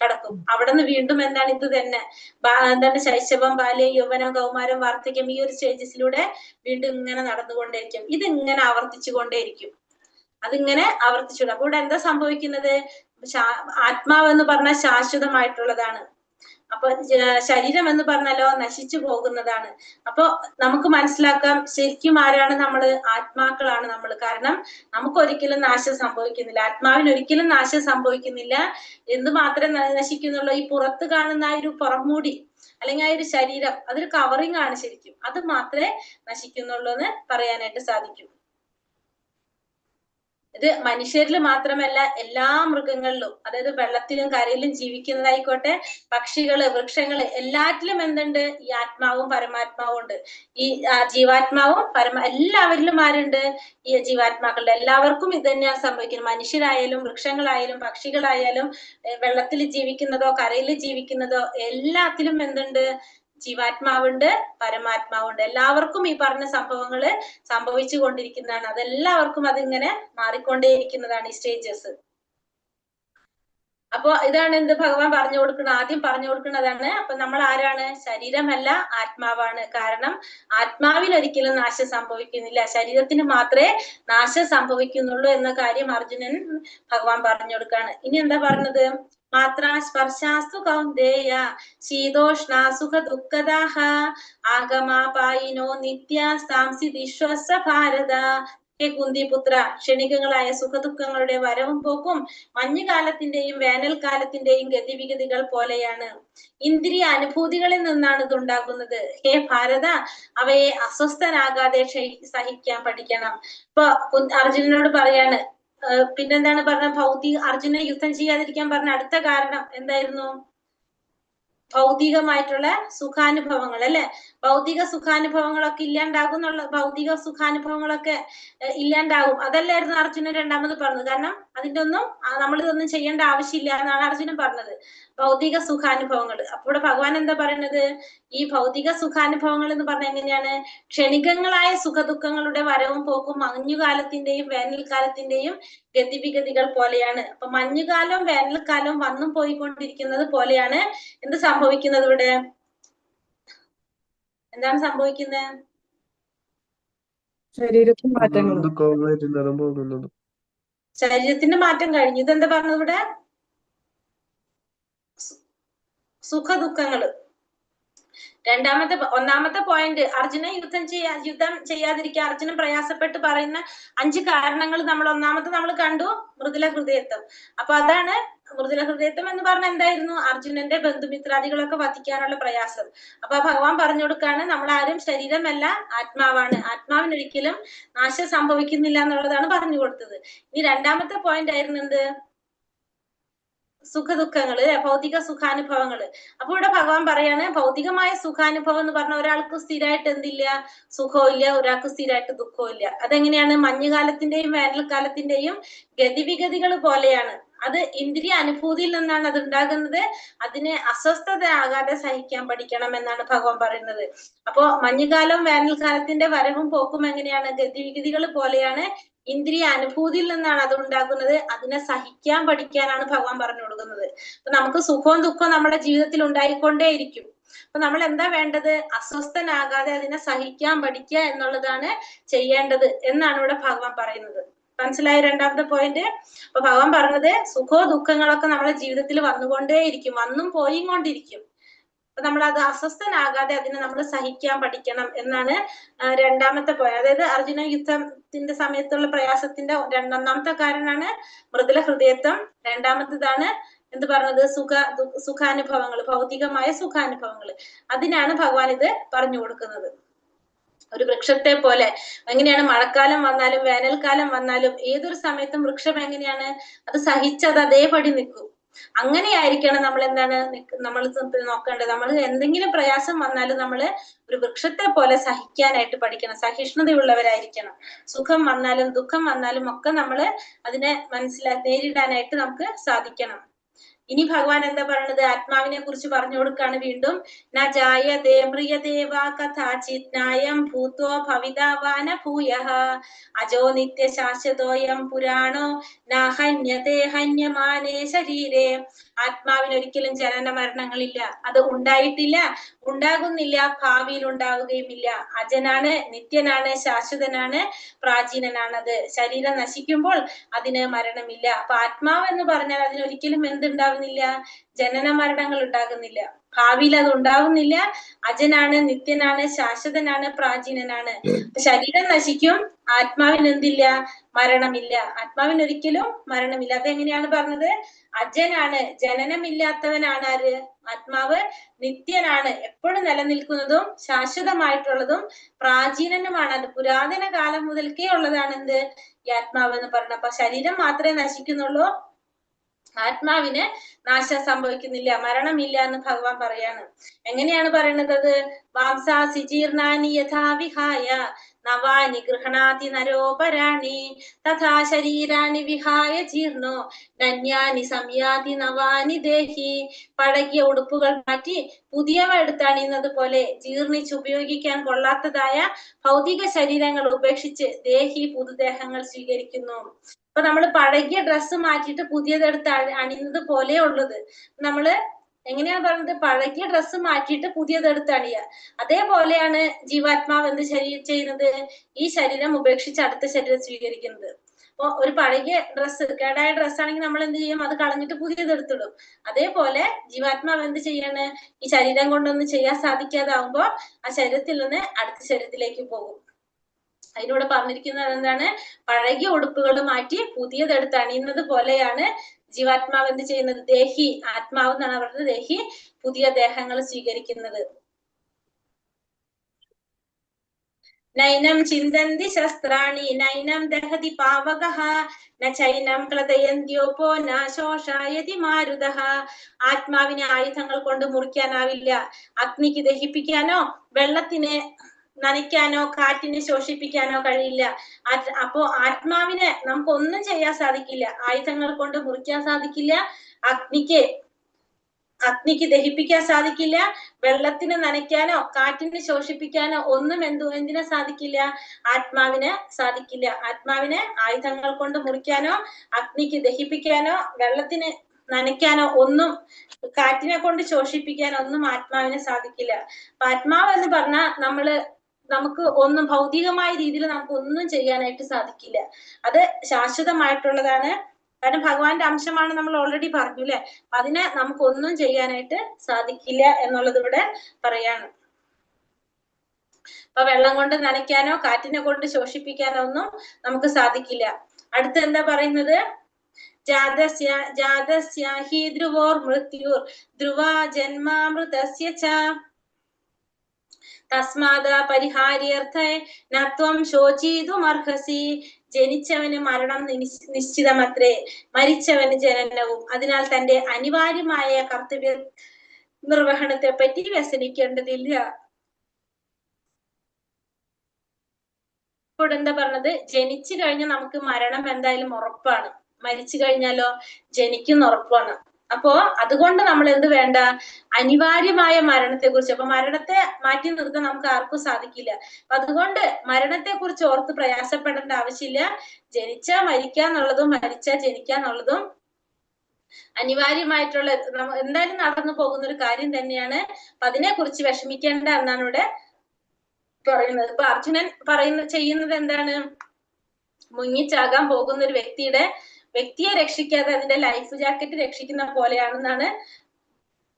കടക്കും. അവിടെ നിന്ന് വീണ്ടും എന്താണ്? ഇത് തന്നെ എന്താണ്? ശൈശവം, ബാല്യം, യൗവനം, കൗമാരം, വാർദ്ധക്യം, ഈ ഒരു സ്റ്റേജസിലൂടെ വീണ്ടും ഇങ്ങനെ നടന്നുകൊണ്ടേയിരിക്കും. ഇത് ഇങ്ങനെ ആവർത്തിച്ചു കൊണ്ടേയിരിക്കും. അതിങ്ങനെ ആവർത്തിച്ചു. അപ്പൊ ഇവിടെ എന്താ സംഭവിക്കുന്നത്? ആത്മാവ് എന്ന് പറഞ്ഞാൽ ശാശ്വതമായിട്ടുള്ളതാണ്. അപ്പൊ ശരീരം എന്ന് പറഞ്ഞാലോ നശിച്ചു പോകുന്നതാണ്. അപ്പൊ നമുക്ക് മനസ്സിലാക്കാം ശരിക്കും ആരാണ് നമ്മള്? ആത്മാക്കളാണ് നമ്മൾ. കാരണം നമുക്ക് ഒരിക്കലും നാശം സംഭവിക്കുന്നില്ല. ആത്മാവിന് ഒരിക്കലും നാശം സംഭവിക്കുന്നില്ല. എന്ത് മാത്രമേ നശിക്കുന്നുള്ളൂ? ഈ പുറത്ത് കാണുന്ന ആ ഒരു പുറംമൂടി അല്ലെങ്കിൽ ആ ഒരു ശരീരം, അതൊരു കവറിങ് ആണ് ശരിക്കും. അത് മാത്രമേ നശിക്കുന്നുള്ളൂ എന്ന് പറയാനായിട്ട് സാധിക്കും. ഇത് മനുഷ്യരിൽ മാത്രമല്ല എല്ലാ മൃഗങ്ങളിലും, അതായത് വെള്ളത്തിലും കരയിലും ജീവിക്കുന്നതായിക്കോട്ടെ, പക്ഷികള്, വൃക്ഷങ്ങള്, എല്ലാറ്റിലും എന്തുണ്ട്? ഈ ആത്മാവും പരമാത്മാവും ഉണ്ട്. ഈ ജീവാത്മാവും എല്ലാവരിലും ആരുണ്ട്? ഈ ജീവാത്മാക്കളുടെ എല്ലാവർക്കും ഇത് തന്നെയാണ് സംഭവിക്കുന്നത്. മനുഷ്യരായാലും വൃക്ഷങ്ങളായാലും പക്ഷികളായാലും വെള്ളത്തിൽ ജീവിക്കുന്നതോ കരയിൽ ജീവിക്കുന്നതോ എല്ലാത്തിലും എന്തുണ്ട്? ജീവാത്മാവുണ്ട്, പരമാത്മാവുണ്ട്. എല്ലാവർക്കും ഈ പറഞ്ഞ സംഭവങ്ങള് സംഭവിച്ചു കൊണ്ടിരിക്കുന്നതാണ്. അതെല്ലാവർക്കും അതിങ്ങനെ മാറിക്കൊണ്ടേയിരിക്കുന്നതാണ് ഈ സ്റ്റേജസ്. അപ്പൊ ഇതാണ് എന്ത് ഭഗവാൻ പറഞ്ഞു കൊടുക്കുന്നത്, ആദ്യം പറഞ്ഞു കൊടുക്കുന്നതാണ്. അപ്പൊ നമ്മൾ ആരാണ്? ശരീരമല്ല, ആത്മാവാണ്. കാരണം ആത്മാവിന് ഒരിക്കലും നാശം സംഭവിക്കുന്നില്ല, ശരീരത്തിന് മാത്രമേ നാശം സംഭവിക്കുന്നുള്ളൂ എന്ന കാര്യം അർജുനൻ ഭഗവാൻ പറഞ്ഞു കൊടുക്കാണ്. ഇനി എന്താ പറഞ്ഞത്? മാത്ര സ്പർശാസ്തു കൗന്ദേയ ശീതോഷ്ണ സുഖ ദുഃഖദാഹ ആഗമാപായിനോ നിത്യ സാംസി വിശ്വസ ഭാരത. ഹേ കുന്തിപുത്ര, ക്ഷണികങ്ങളായ സുഖദുഃഖങ്ങളുടെ വരവും പോക്കും മഞ്ഞുകാലത്തിന്റെയും വേനൽക്കാലത്തിന്റെയും ഗതിവിഗതികൾ പോലെയാണ്. ഇന്ദ്രിയ അനുഭൂതികളിൽ നിന്നാണ് ഇത് ഉണ്ടാകുന്നത്. ഹേ ഭാരത, അവയെ അസ്വസ്ഥനാകാതെ സഹിക്കാൻ പഠിക്കണം. ഇപ്പൊ അർജുനനോട് പറയാണ്. പിന്നെന്താണ് പറഞ്ഞ? അർജുനനെ യുദ്ധം ചെയ്യാതിരിക്കാൻ പറഞ്ഞ അടുത്ത കാരണം എന്തായിരുന്നു? ഭൗതികമായിട്ടുള്ള സുഖാനുഭവങ്ങൾ, അല്ലെ? ഭൗതിക സുഖാനുഭവങ്ങളൊക്കെ ഇല്ലാണ്ടാകും ഭൗതിക സുഖാനുഭവങ്ങളൊക്കെ ഇല്ലാണ്ടാകും. അതല്ലായിരുന്നു അർജുനൻ രണ്ടാമത് പറഞ്ഞത്. കാരണം അതിന്റെ ഒന്നും നമ്മളിതൊന്നും ചെയ്യേണ്ട ആവശ്യമില്ല എന്നാണ് അർജുനൻ പറഞ്ഞത്, ഭൗതിക സുഖാനുഭവങ്ങൾ. അപ്പോൾ ഭഗവാൻ എന്താ പറയുന്നത്? ഈ ഭൗതിക സുഖാനുഭവങ്ങൾ എന്ന് പറഞ്ഞ എങ്ങനെയാണ്? ക്ഷണികങ്ങളായ സുഖദുഃഖങ്ങളുടെ വരവും പോക്കും മഞ്ഞുകാലത്തിന്റെയും വേനൽക്കാലത്തിന്റെയും ഗതിവിഗതികൾ പോലെയാണ്. അപ്പൊ മഞ്ഞുകാലവും വേനൽക്കാലവും വന്നും പോയിക്കൊണ്ടിരിക്കുന്നത് പോലെയാണ് എന്ത് സംഭവിക്കുന്നത്? ഇവിടെ എന്താണ് സംഭവിക്കുന്നത്? ശരീരത്തിന്റെ മാറ്റം കഴിഞ്ഞു. ഇതെന്താ പറഞ്ഞത് ഇവിടെ? സുഖദുഃഖങ്ങള്. ഒന്നാമത്തെ പോയിന്റ്, അർജുന യുദ്ധം ചെയ്യാതിരിക്കുക, അർജുനൻ പ്രയാസപ്പെട്ട് പറയുന്ന 5 കാരണങ്ങൾ നമ്മൾ കണ്ടു. മൃദുല ഹൃദയത്വം. അപ്പൊ അതാണ് മൃദുല ഹൃദയത്വം എന്ന് പറഞ്ഞ എന്തായിരുന്നു? അർജുനന്റെ ബന്ധുമിത്രാദികളൊക്കെ വധിക്കാനുള്ള പ്രയാസം. അപ്പൊ ഭഗവാൻ പറഞ്ഞു കൊടുക്കാണ്, നമ്മളാരും ശരീരമല്ല, ആത്മാവാണ്. ആത്മാവിനൊരിക്കലും നാശം സംഭവിക്കുന്നില്ല എന്നുള്ളതാണ് പറഞ്ഞു കൊടുത്തത്. ഇനി രണ്ടാമത്തെ പോയിന്റ് ആയിരുന്നു എന്ത്? സുഖദുഃഖങ്ങള്, ഭൗതിക സുഖാനുഭവങ്ങള്. അപ്പൊ ഇവിടെ ഭഗവാൻ പറയാണ്, ഭൗതികമായ സുഖാനുഭവം എന്ന് പറഞ്ഞ ഒരാൾക്ക് സ്ഥിരമായിട്ട് എന്തില്ല? സുഖവും ഇല്ല, ഒരാൾക്ക് സ്ഥിരമായിട്ട് ദുഃഖവും ഇല്ല. അതെങ്ങനെയാണ്? മഞ്ഞുകാലത്തിന്റെയും വേനൽക്കാലത്തിന്റെയും ഗതിവിഗതികൾ പോലെയാണ്. അത് ഇന്ദ്രിയ അനുഭൂതിയിൽ നിന്നാണ് അത് ഉണ്ടാകുന്നത്. അതിനെ അസ്വസ്ഥത ആകാതെ സഹിക്കാൻ പഠിക്കണം എന്നാണ് ഭഗവാൻ പറയുന്നത്. അപ്പോ മഞ്ഞുകാലവും വേനൽക്കാലത്തിന്റെ വരവും പോക്കും എങ്ങനെയാണ്? ഗതിവിഗതികൾ പോലെയാണ്, ഇന്ദ്രിയ അനുഭൂതിയിൽ നിന്നാണ് അത് ഉണ്ടാകുന്നത്. അതിനെ സഹിക്കാൻ പഠിക്കാനാണ് ഭഗവാൻ പറഞ്ഞു കൊടുക്കുന്നത്. അപ്പൊ നമുക്ക് സുഖവും ദുഃഖവും നമ്മുടെ ജീവിതത്തിൽ ഉണ്ടായിക്കൊണ്ടേയിരിക്കും. അപ്പൊ നമ്മൾ എന്താ വേണ്ടത്? അസ്വസ്ഥനാകാതെ അതിനെ സഹിക്കാൻ പഠിക്കുക എന്നുള്ളതാണ് ചെയ്യേണ്ടത് എന്നാണ് ഇവിടെ ഭഗവാൻ പറയുന്നത്. മനസ്സിലായ രണ്ടാമത്തെ പോയിന്റ്? അപ്പൊ ഭഗവാൻ പറഞ്ഞത് സുഖവും ദുഃഖങ്ങളൊക്കെ നമ്മുടെ ജീവിതത്തിൽ വന്നുകൊണ്ടേയിരിക്കും, വന്നും പോയും കൊണ്ടിരിക്കും. അപ്പൊ നമ്മൾ അത് അസ്വസ്ഥനാകാതെ അതിനെ നമ്മൾ സഹിക്കാൻ പഠിക്കണം എന്നാണ് രണ്ടാമത്തെ പോയിന്റ്. അതായത് അർജുന യുദ്ധത്തിന്റെ സമയത്തുള്ള പ്രയാസത്തിന്റെ ഒന്നാമത്തെ കാരണമാണ് മൃദുല ഹൃദയത്വം. രണ്ടാമത്തേതാണ് എന്ത് പറഞ്ഞത്? സുഖാനുഭവങ്ങൾ, ഭൗതികമായ സുഖാനുഭവങ്ങൾ. അതിനാണ് ഭഗവാൻ ഇത് പറഞ്ഞു കൊടുക്കുന്നത്. ഒരു വൃക്ഷത്തെ പോലെ എങ്ങനെയാണ്? മഴക്കാലം വന്നാലും വേനൽക്കാലം വന്നാലും ഏതൊരു സമയത്തും വൃക്ഷം എങ്ങനെയാണ്? അത് സഹിച്ചത് അതേപടി നിൽക്കും. അങ്ങനെയായിരിക്കണം നമ്മൾ നമ്മൾ നോക്കേണ്ടത്. നമ്മൾ എന്തെങ്കിലും പ്രയാസം വന്നാലും നമ്മള് ഒരു വൃക്ഷത്തെ പോലെ സഹിക്കാനായിട്ട് പഠിക്കണം, സഹിഷ്ണുതയുള്ളവരായിരിക്കണം. സുഖം വന്നാലും ദുഃഖം വന്നാലും ഒക്കെ നമ്മള് അതിനെ നേരിടാനായിട്ട് നമുക്ക് സാധിക്കണം. ഇനി ഭഗവാൻ എന്താ പറയുന്നത്? ആത്മാവിനെ കുറിച്ച് പറഞ്ഞു കൊടുക്കാണ് വീണ്ടും. ന ജായതേ മ്രിയതേ വാ കഥാചിത് നായം ഭൂതോ ഭവിതാവാന ഭൂയഃ അജോ നിത്യ ശാശ്വതോയം പുരാണോ ന ഹന്യതേ ഹന്യമാനേ ശരീരേ. ആത്മാവിനൊരിക്കലും ജനന മരണങ്ങളില്ല, അത് ഉണ്ടായിട്ടില്ല, ഉണ്ടാകുന്നില്ല, ഭാവിയിൽ ഉണ്ടാവുകയുമില്ല. അജനാണ്, നിത്യനാണ്, ശാശ്വതനാണ്, പ്രാചീനനാണത്. ശരീരം നശിക്കുമ്പോൾ അതിന് മരണമില്ല. അപ്പൊ ആത്മാവ് എന്ന് പറഞ്ഞാൽ അതിനൊരിക്കലും എന്തുണ്ടാകുന്നില്ല? ജനന മരണങ്ങൾ ഉണ്ടാകുന്നില്ല. ഭാവിയിൽ അത് ഉണ്ടാവുന്നില്ല. അജനാണ്, നിത്യനാണ്, ശാശ്വതനാണ്, പ്രാചീനനാണ്. ശരീരം നശിക്കും, ആത്മാവിന് എന്തില്ല? മരണമില്ല. ആത്മാവിന് ഒരിക്കലും മരണമില്ല. അതെങ്ങനെയാണ് പറഞ്ഞത്? അജനാണ്, ജനനമില്ലാത്തവനാണ് ആര്? ആത്മാവ്. നിത്യനാണ്, എപ്പോഴും നിലനിൽക്കുന്നതും ശാശ്വതമായിട്ടുള്ളതും പ്രാചീനനുമാണ്. അത് പുരാതന കാലം മുതൽക്കേ ഉള്ളതാണ് എന്ത്? ഈ ആത്മാവ് എന്ന് പറഞ്ഞത്. അപ്പൊ ശരീരം മാത്രമേ നശിക്കുന്നുള്ളൂ, ആത്മാവിന് നാശം സംഭവിക്കുന്നില്ല, മരണമില്ല എന്ന് ഭഗവാൻ പറയാണ്. എങ്ങനെയാണ് പറയുന്നത് അത്? വാംസാസി ജീർണാനി യഥാ വിഹായ നവാനി ഗൃഹണാതി നരോപരാണി തഥാ ശരീരാണി വിഹായ ജീർണോ നന്യാനി സംയാതി നവാനി ദേഹി. പഴകിയ ഉടുപ്പുകൾ മാറ്റി പുതിയവ എടുത്തണിയുന്നത് പോലെ ജീർണിച്ച് ഉപയോഗിക്കാൻ കൊള്ളാത്തതായ ഭൗതിക ശരീരങ്ങൾ ഉപേക്ഷിച്ച് ദേഹി പുതുദേഹങ്ങൾ സ്വീകരിക്കുന്നു. അപ്പൊ നമ്മൾ പഴകിയ ഡ്രസ്സ് മാറ്റിയിട്ട് പുതിയതെടുത്ത് അണിയുന്നത് പോലെ ഉള്ളത്. നമ്മള് എങ്ങനെയാണ് പറഞ്ഞത്? പഴകിയ ഡ്രസ്സ് മാറ്റിയിട്ട് പുതിയതെടുത്ത് അണിയുക. അതേപോലെയാണ് ജീവാത്മാവ് എന്ത് ചെയ്യുന്നത്? ഈ ശരീരം ഉപേക്ഷിച്ച് അടുത്ത ശരീരം സ്വീകരിക്കുന്നത്. അപ്പൊ ഒരു പഴകിയ ഡ്രസ്സ്, കേടായ ഡ്രസ്സാണെങ്കിൽ നമ്മൾ എന്ത് ചെയ്യും? അത് കളഞ്ഞിട്ട് പുതിയതെടുത്തിടും. അതേപോലെ ജീവാത്മാവ് എന്ത് ചെയ്യാണ്? ഈ ശരീരം കൊണ്ടൊന്നും ചെയ്യാൻ സാധിക്കാതാവുമ്പോ ആ ശരീരത്തിൽ നിന്ന് അടുത്ത ശരീരത്തിലേക്ക് പോകും. അതിലൂടെ പറഞ്ഞിരിക്കുന്നത് എന്താണ്? പഴകിയ ഉടുപ്പുകൾ മാറ്റി പുതിയതെടുത്ത് അണിയുന്നത് പോലെയാണ് ജീവാത്മാവ് എന്ത് ചെയ്യുന്നത്? ദേഹി, ആത്മാവ് എന്നാണ് പറയുന്നത്. ദേഹി പുതിയ ദേഹങ്ങൾ സ്വീകരിക്കുന്നത്. നൈനം ചിന്തന്തി ശസ്ത്രാണി നൈനം ദഹതി പാവകഃ ന ചൈനം ക്ലദയന്ത്യോപോ ന ശോഷായതി മാരുതഃ. ആത്മാവിനെ ആയുധങ്ങൾ കൊണ്ട് മുറിക്കാനാവില്ല, അഗ്നിക്ക് ദഹിപ്പിക്കാനോ വെള്ളത്തിനെ നനയ്ക്കാനോ കാറ്റിനെ ശോഷിപ്പിക്കാനോ കഴിയില്ല. അപ്പോ ആത്മാവിനെ നമുക്ക് ഒന്നും ചെയ്യാൻ സാധിക്കില്ല. ആയുധങ്ങൾ കൊണ്ട് മുറിക്കാൻ സാധിക്കില്ല, അഗ്നിക്ക് ദഹിപ്പിക്കാൻ സാധിക്കില്ല, വെള്ളത്തിന് നനയ്ക്കാനോ കാറ്റിനെ ശോഷിപ്പിക്കാനോ ഒന്നും എന്തിനെ സാധിക്കില്ല? ആത്മാവിന് സാധിക്കില്ല. ആത്മാവിനെ ആയുധങ്ങൾ കൊണ്ട് മുറിക്കാനോ അഗ്നിക്ക് ദഹിപ്പിക്കാനോ വെള്ളത്തിന് നനയ്ക്കാനോ ഒന്നും, കാറ്റിനെ കൊണ്ട് ശോഷിപ്പിക്കാനോ ഒന്നും ആത്മാവിന് സാധിക്കില്ല. അപ്പൊ ആത്മാവ് എന്ന് പറഞ്ഞാൽ നമുക്ക് ഒന്നും ഭൗതികമായ രീതിയിൽ നമുക്ക് ഒന്നും ചെയ്യാനായിട്ട് സാധിക്കില്ല. അത് ശാശ്വതമായിട്ടുള്ളതാണ്. കാരണം ഭഗവാന്റെ അംശമാണ്, നമ്മൾ ഓൾറെഡി പറഞ്ഞു അല്ലെ. അതിനെ നമുക്ക് ഒന്നും ചെയ്യാനായിട്ട് സാധിക്കില്ല എന്നുള്ളത് ഇവിടെ പറയാണ്. അപ്പൊ വെള്ളം കൊണ്ട് നനയ്ക്കാനോ കാറ്റിനെ കൊണ്ട് ശോഷിപ്പിക്കാനോ ഒന്നും നമുക്ക് സാധിക്കില്ല. അടുത്ത് എന്താ പറയുന്നത്? ജാതസ്യ ഹി ധ്രുവോർ മൃത്യുർ ധ്രുവാ ജന്മാമൃതസ്യ ച തസ്മാദ പരിഹാര്യർത്ഥേ നത്വം ശോചിതുമർഹസി. ജനിച്ചവന് മരണം നിശ്ചിതമത്രേ, മരിച്ചവന് ജനനവും. അതിനാൽ തന്റെ അനിവാര്യമായ കർത്തവ്യ നിർവഹണത്തെ പറ്റി വ്യസനിക്കേണ്ടതില്ല. ഇപ്പോൾ എന്താ പറഞ്ഞത്? ജനിച്ചു കഴിഞ്ഞാൽ നമുക്ക് മരണം എന്തായാലും ഉറപ്പാണ്, മരിച്ചു കഴിഞ്ഞാലോ ജനിക്കുന്ന ഉറപ്പാണ്. അപ്പോ അതുകൊണ്ട് നമ്മൾ എന്ത് വേണ്ട? അനിവാര്യമായ മരണത്തെ കുറിച്ച്, അപ്പൊ മരണത്തെ മാറ്റി നിർത്താൻ നമുക്ക് ആർക്കും സാധിക്കില്ല. അപ്പൊ അതുകൊണ്ട് മരണത്തെ കുറിച്ച് ഓർത്ത് പ്രയാസപ്പെടേണ്ട ആവശ്യമില്ല. ജനിച്ചാ മരിക്കാന്നുള്ളതും മരിച്ചാ ജനിക്കാന്നുള്ളതും അനിവാര്യമായിട്ടുള്ള എന്തായാലും നടന്നു പോകുന്ന ഒരു കാര്യം തന്നെയാണ്. അപ്പൊ അതിനെ കുറിച്ച് വിഷമിക്കേണ്ട എന്നാണ് ഇവിടെ പറയുന്നത്. ഇപ്പൊ അർജുനൻ ചെയ്യുന്നത് എന്താണ്? മുങ്ങിച്ചാകാൻ പോകുന്ന ഒരു വ്യക്തിയെ രക്ഷിക്കാതെ അതിന്റെ ലൈഫ് ജാക്കറ്റ് രക്ഷിക്കുന്ന പോലെയാണെന്നാണ്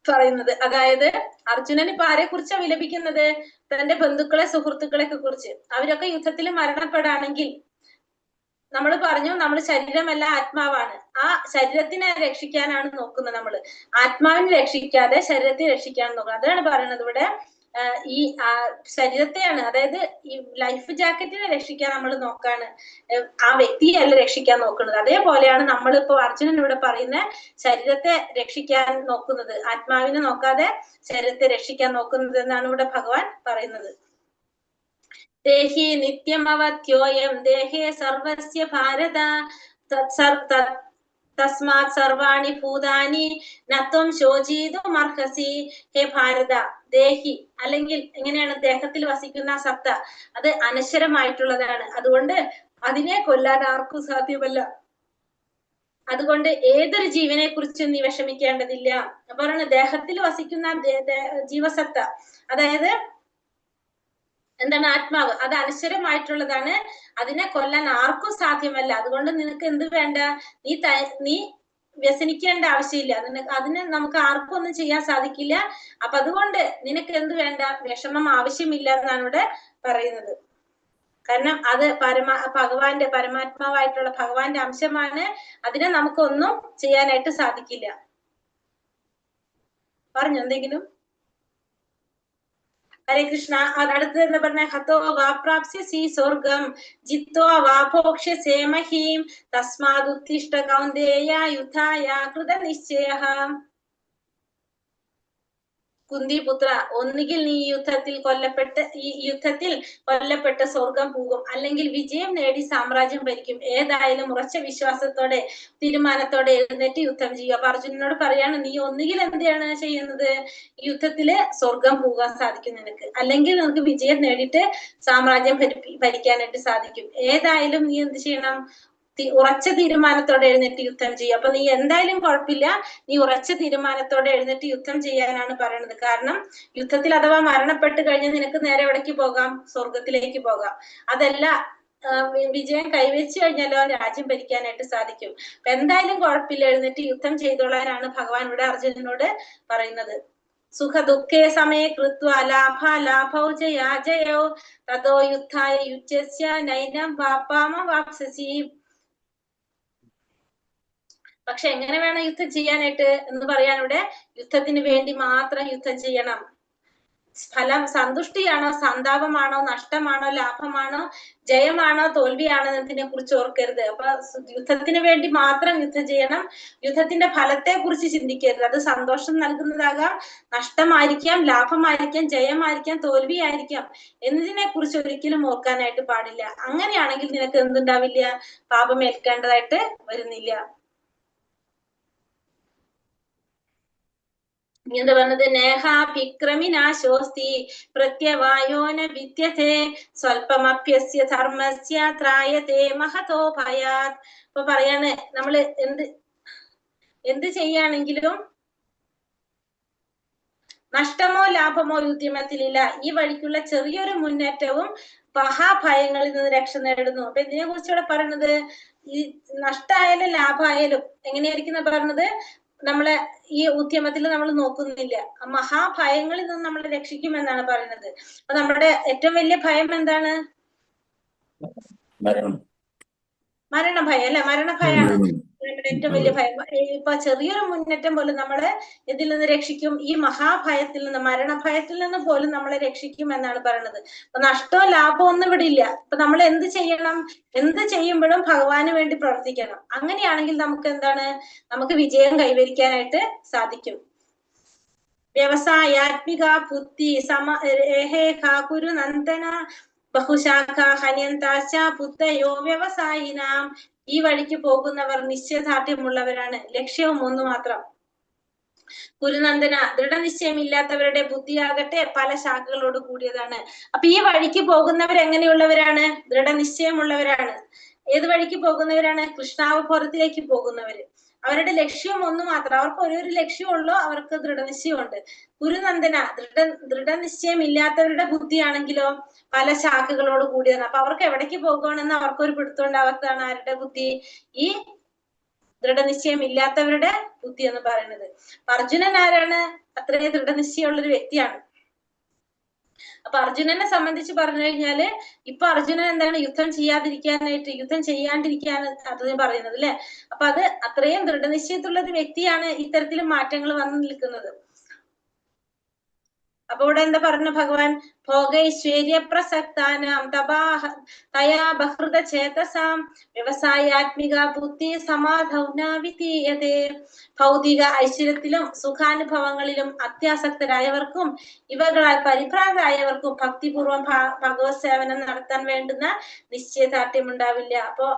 പറയുന്നത്. അതായത് അർജുനൻ ഇപ്പൊ ആരെ കുറിച്ചാണ് വിലപിക്കുന്നത്? തന്റെ ബന്ധുക്കളെ, സുഹൃത്തുക്കളെ കുറിച്ച്. അവരൊക്കെ യുദ്ധത്തിൽ മരണപ്പെടാണെങ്കിൽ നമ്മൾ പറഞ്ഞു, നമ്മൾ ശരീരമല്ല ആത്മാവാണ്. ആ ശരീരത്തിനെ രക്ഷിക്കാനാണ് നോക്കുന്നത്. നമ്മൾ ആത്മാവിനെ രക്ഷിക്കാതെ ശരീരത്തെ രക്ഷിക്കാൻ നോക്കുന്നത്. അതാണ് പറയുന്നത് ഇവിടെ. ഈ ശരീരത്തെയാണ്, അതായത് ഈ ലൈഫ് ജാക്കറ്റിനെ രക്ഷിക്കാൻ നമ്മൾ നോക്കാണ്, ആ വ്യക്തിയല്ല രക്ഷിക്കാൻ നോക്കുന്നത്. അതേപോലെയാണ് നമ്മളിപ്പോ അർജുനൻ ഇവിടെ പറയുന്ന ശരീരത്തെ രക്ഷിക്കാൻ നോക്കുന്നത്, ആത്മാവിനെ നോക്കാതെ ശരീരത്തെ രക്ഷിക്കാൻ നോക്കുന്നത് എന്നാണ് ഇവിടെ ഭഗവാൻ പറയുന്നത്. ദേഹി നിത്യമവത്യോയം ദേഹേ സർവസ്യ ഭാരത തസ്മാത് സർവാണി ഭൂതാനി നത്വം ശോചിതുമർഹസി. ഹേ ഭാരത, ദേഹി അല്ലെങ്കിൽ എങ്ങനെയാണ് ദേഹത്തിൽ വസിക്കുന്ന സത്ത, അത് അനശ്വരമായിട്ടുള്ളതാണ്. അതുകൊണ്ട് അതിനെ കൊല്ലാൻ ആർക്കും സാധ്യമല്ല. അതുകൊണ്ട് ഏതൊരു ജീവനെ കുറിച്ചും നീ വിഷമിക്കേണ്ടതില്ല. പറയുന്നത് ദേഹത്തിൽ വസിക്കുന്ന ജീവസത്ത, അതായത് എന്താണ്? ആത്മാവ്, അത് അനശ്വരമായിട്ടുള്ളതാണ്. അതിനെ കൊല്ലാൻ ആർക്കും സാധ്യമല്ല. അതുകൊണ്ട് നിനക്ക് എന്ത് വേണ്ട? നീ വ്യസനിക്കേണ്ട ആവശ്യമില്ല. അതിന് നമുക്ക് ആർക്കും ഒന്നും ചെയ്യാൻ സാധിക്കില്ല. അപ്പൊ അതുകൊണ്ട് നിനക്ക് എന്ത് വേണ്ട, വിഷമം ആവശ്യമില്ല എന്നാണ് ഇവിടെ പറയുന്നത്. കാരണം അത് ഭഗവാന്റെ പരമാത്മാവായിട്ടുള്ള ഭഗവാന്റെ അംശമാണ്. അതിനെ നമുക്കൊന്നും ചെയ്യാനായിട്ട് സാധിക്കില്ല. പറഞ്ഞു എന്തെങ്കിലും? ഹരേ കൃഷ്ണ. അടുത്തത് എന്താ പറഞ്ഞ? ഹതോ വാ പ്രാപ്സ്യസി സ്വർഗം ജിത്വാ വാ ഭോക്ഷ്യസേ മഹീം തസ്മാദുത്തിഷ്ഠ കൗന്ദേയ യുദ്ധായ കൃതനിശ്ചയഃ. കുന്തിപുത്ര, ഒന്നുകിൽ നീ ഈ യുദ്ധത്തിൽ കൊല്ലപ്പെട്ട് സ്വർഗം പോകും, അല്ലെങ്കിൽ വിജയം നേടി സാമ്രാജ്യം ഭരിക്കും. ഏതായാലും ഉറച്ച വിശ്വാസത്തോടെ തീരുമാനത്തോടെ എഴുന്നേറ്റ് യുദ്ധം ചെയ്യുക. അപ്പൊ അർജുനനോട് പറയാണ്, നീ ഒന്നുകിൽ എന്താണ് ചെയ്യുന്നത്, യുദ്ധത്തില് സ്വർഗം പോകാൻ സാധിക്കും നിനക്ക്, അല്ലെങ്കിൽ നിനക്ക് വിജയം നേടിയിട്ട് സാമ്രാജ്യം ഭരിക്കാനായിട്ട് സാധിക്കും. ഏതായാലും നീ എന്ത് ചെയ്യണം, ഉറച്ച തീരുമാനത്തോടെ എഴുന്നേറ്റ് യുദ്ധം ചെയ്യുക. അപ്പൊ നീ എന്തായാലും കുഴപ്പമില്ല, നീ ഉറച്ച തീരുമാനത്തോടെ എഴുന്നേറ്റ് യുദ്ധം ചെയ്യാനാണ് പറയുന്നത്. കാരണം യുദ്ധത്തിൽ അഥവാ മരണപ്പെട്ട് കഴിഞ്ഞാൽ നിനക്ക് നേരെ എവിടേക്ക് പോകാം? സ്വർഗത്തിലേക്ക് പോകാം. അതല്ല വിജയം കൈവച്ചു കഴിഞ്ഞാലോ രാജ്യം ഭരിക്കാനായിട്ട് സാധിക്കും. അപ്പൊ എന്തായാലും കുഴപ്പമില്ല, എഴുന്നേറ്റ് യുദ്ധം ചെയ്തോളാനാണ് ഭഗവാൻ ഇവിടെ അർജുനനോട് പറയുന്നത്. സുഖ ദുഃഖേ സമയ കൃത്വ ലാഭൗ ജയാ ജയോ തതോ യുദ്ധായ യുജ്യസ്യ നൈനം വാപ്പാമ വാപ്സസി. പക്ഷെ എങ്ങനെ വേണം യുദ്ധം ചെയ്യാനായിട്ട് എന്ന് പറയാൻ ഇവിടെ, യുദ്ധത്തിന് വേണ്ടി മാത്രം യുദ്ധം ചെയ്യണം. ഫലം സന്തുഷ്ടിയാണോ, സന്താപമാണോ, നഷ്ടമാണോ, ലാഭമാണോ, ജയമാണോ, തോൽവിയാണോ എന്നതിനെ കുറിച്ച് ഓർക്കരുത്. അപ്പൊ യുദ്ധത്തിന് വേണ്ടി മാത്രം യുദ്ധം ചെയ്യണം. യുദ്ധത്തിന്റെ ഫലത്തെ കുറിച്ച് ചിന്തിക്കരുത്. അത് സന്തോഷം നൽകുന്നതാകാം, നഷ്ടമായിരിക്കാം, ലാഭമായിരിക്കാം, ജയമായിരിക്കാം, തോൽവിയായിരിക്കാം. എന്നതിനെ കുറിച്ച് ഒരിക്കലും ഓർക്കാനായിട്ട് പാടില്ല. അങ്ങനെയാണെങ്കിൽ നിനക്ക് എന്തുണ്ടാവില്ല, പാപമേൽക്കേണ്ടതായിട്ട് വരുന്നില്ല. എന്താ പറഞ്ഞത്? നേഹാഭിക്രമിനാശോസ്തി പ്രത്യവായോന വിദ്യത്തെ സ്വൽപമപ്യസ്യ ധർമ്മസ്യ ത്രായത്തെ മഹതോ ഭയാത്. അപ്പൊ പറയാണ്, നമ്മള് എന്ത് ചെയ്യാണെങ്കിലും നഷ്ടമോ ലാഭമോ ഉദ്യമത്തിലില്ല. ഈ വഴിക്കുള്ള ചെറിയൊരു മുന്നേറ്റവും മഹാഭയങ്ങളിൽ നിന്ന് രക്ഷ നേടുന്നു. അപ്പൊ ഇതിനെ കുറിച്ച് ഇവിടെ പറയുന്നത്, ഈ നഷ്ടമായാലും ലാഭമായാലും എങ്ങനെയായിരിക്കും പറയുന്നത്, നമ്മളെ ഈ ഉദ്യമത്തിൽ നമ്മൾ നോക്കുന്നില്ല, മഹാഭയങ്ങളിൽ നിന്ന് നമ്മളെ രക്ഷിക്കുമെന്നാണ് പറയുന്നത്. അപ്പൊ നമ്മുടെ ഏറ്റവും വലിയ ഭയം എന്താണ്? മരണഭയം അല്ലെ? മരണഭയാണ് നമ്മുടെ ഏറ്റവും വലിയ ഭയം. ഇപ്പൊ ചെറിയൊരു മുന്നേറ്റം പോലും നമ്മളെ ഇതിൽ നിന്ന് രക്ഷിക്കും. ഈ മഹാഭയത്തിൽ നിന്ന്, മരണഭയത്തിൽ നിന്ന് പോലും നമ്മളെ രക്ഷിക്കും എന്നാണ് പറയുന്നത്. അപ്പൊ നഷ്ടവും ലാഭവും ഒന്നും ഇവിടെ ഇല്ല. അപ്പൊ നമ്മൾ എന്ത് ചെയ്യണം? എന്ത് ചെയ്യുമ്പോഴും ഭഗവാന് വേണ്ടി പ്രവർത്തിക്കണം. അങ്ങനെയാണെങ്കിൽ നമുക്ക് എന്താണ്, നമുക്ക് വിജയം കൈവരിക്കാനായിട്ട് സാധിക്കും. വ്യവസായാത്മിക ബുദ്ധി കുരു നന്ദന ബഹുശാഖ ഹന്യന്താശ ബുദ്ധയോ വ്യവസായിനാം. ഈ വഴിക്ക് പോകുന്നവർ നിശ്ചയദാർഢ്യമുള്ളവരാണ്, ലക്ഷ്യവും ഒന്ന് മാത്രം. കുരുനന്ദന, ദൃഢനിശ്ചയമില്ലാത്തവരുടെ ബുദ്ധിയാകട്ടെ പല ശാഖകളോട് കൂടിയതാണ്. അപ്പൊ ഈ വഴിക്ക് പോകുന്നവർ എങ്ങനെയുള്ളവരാണ്? ദൃഢനിശ്ചയമുള്ളവരാണ്. ഏത് വഴിക്ക് പോകുന്നവരാണ്? കൃഷ്ണാവബോധത്തിലേക്ക് പോകുന്നവര്. അവരുടെ ലക്ഷ്യം ഒന്ന് മാത്രം, അവർക്ക് ഒരു ലക്ഷ്യമുള്ളൂ, അവർക്ക് ദൃഢനിശ്ചയമുണ്ട്. കുരുനന്ദന, ദൃഢനിശ്ചയം ഇല്ലാത്തവരുടെ ബുദ്ധിയാണെങ്കിലോ പല ശാഖകളോട് കൂടിയതാണ്. അപ്പൊ അവർക്ക് എവിടേക്ക് പോകുകയാണെന്ന് അവർക്കൊരു പിടുത്തമുണ്ടാവാത്തതാണ് ആരുടെ ബുദ്ധി? ഈ ദൃഢനിശ്ചയം ഇല്ലാത്തവരുടെ ബുദ്ധി എന്ന് പറയുന്നത്. അർജുനൻ ആരാണ്? അത്രയും ദൃഢനിശ്ചയമുള്ളൊരു വ്യക്തിയാണ്. അപ്പൊ അർജുനനെ സംബന്ധിച്ച് പറഞ്ഞു കഴിഞ്ഞാല്, ഇപ്പൊ അർജുനൻ എന്താണ്, യുദ്ധം ചെയ്യാണ്ടിരിക്കാൻ അത് പറയുന്നത് അല്ലെ? അപ്പൊ അത് അത്രയും ദൃഢനിശ്ചയത്തുള്ള ഒരു വ്യക്തിയാണ് ഇത്തരത്തിലും മാറ്റങ്ങൾ വന്നു നിൽക്കുന്നത്. അപ്പൊ ഇവിടെ എന്താ പറഞ്ഞ ഭഗവാൻ? ഭോഗൈശ്വര്യ പ്രസക്താനാം തയാ ബഹൃത ചേതസാം വ്യവസായാത്മിക ബുദ്ധി സമാധൗന വിധീയതേ. ഭൗതിക ഐശ്വര്യത്തിലും സുഖാനുഭവങ്ങളിലും അത്യാസക്തരായവർക്കും ഇവകളാൽ പരിഭ്രാന്തരായവർക്കും ഭക്തിപൂർവം ഭഗവത് സേവനം നടത്താൻ വേണ്ടുന്ന നിശ്ചയദാർഢ്യം ഉണ്ടാവില്ല. അപ്പൊ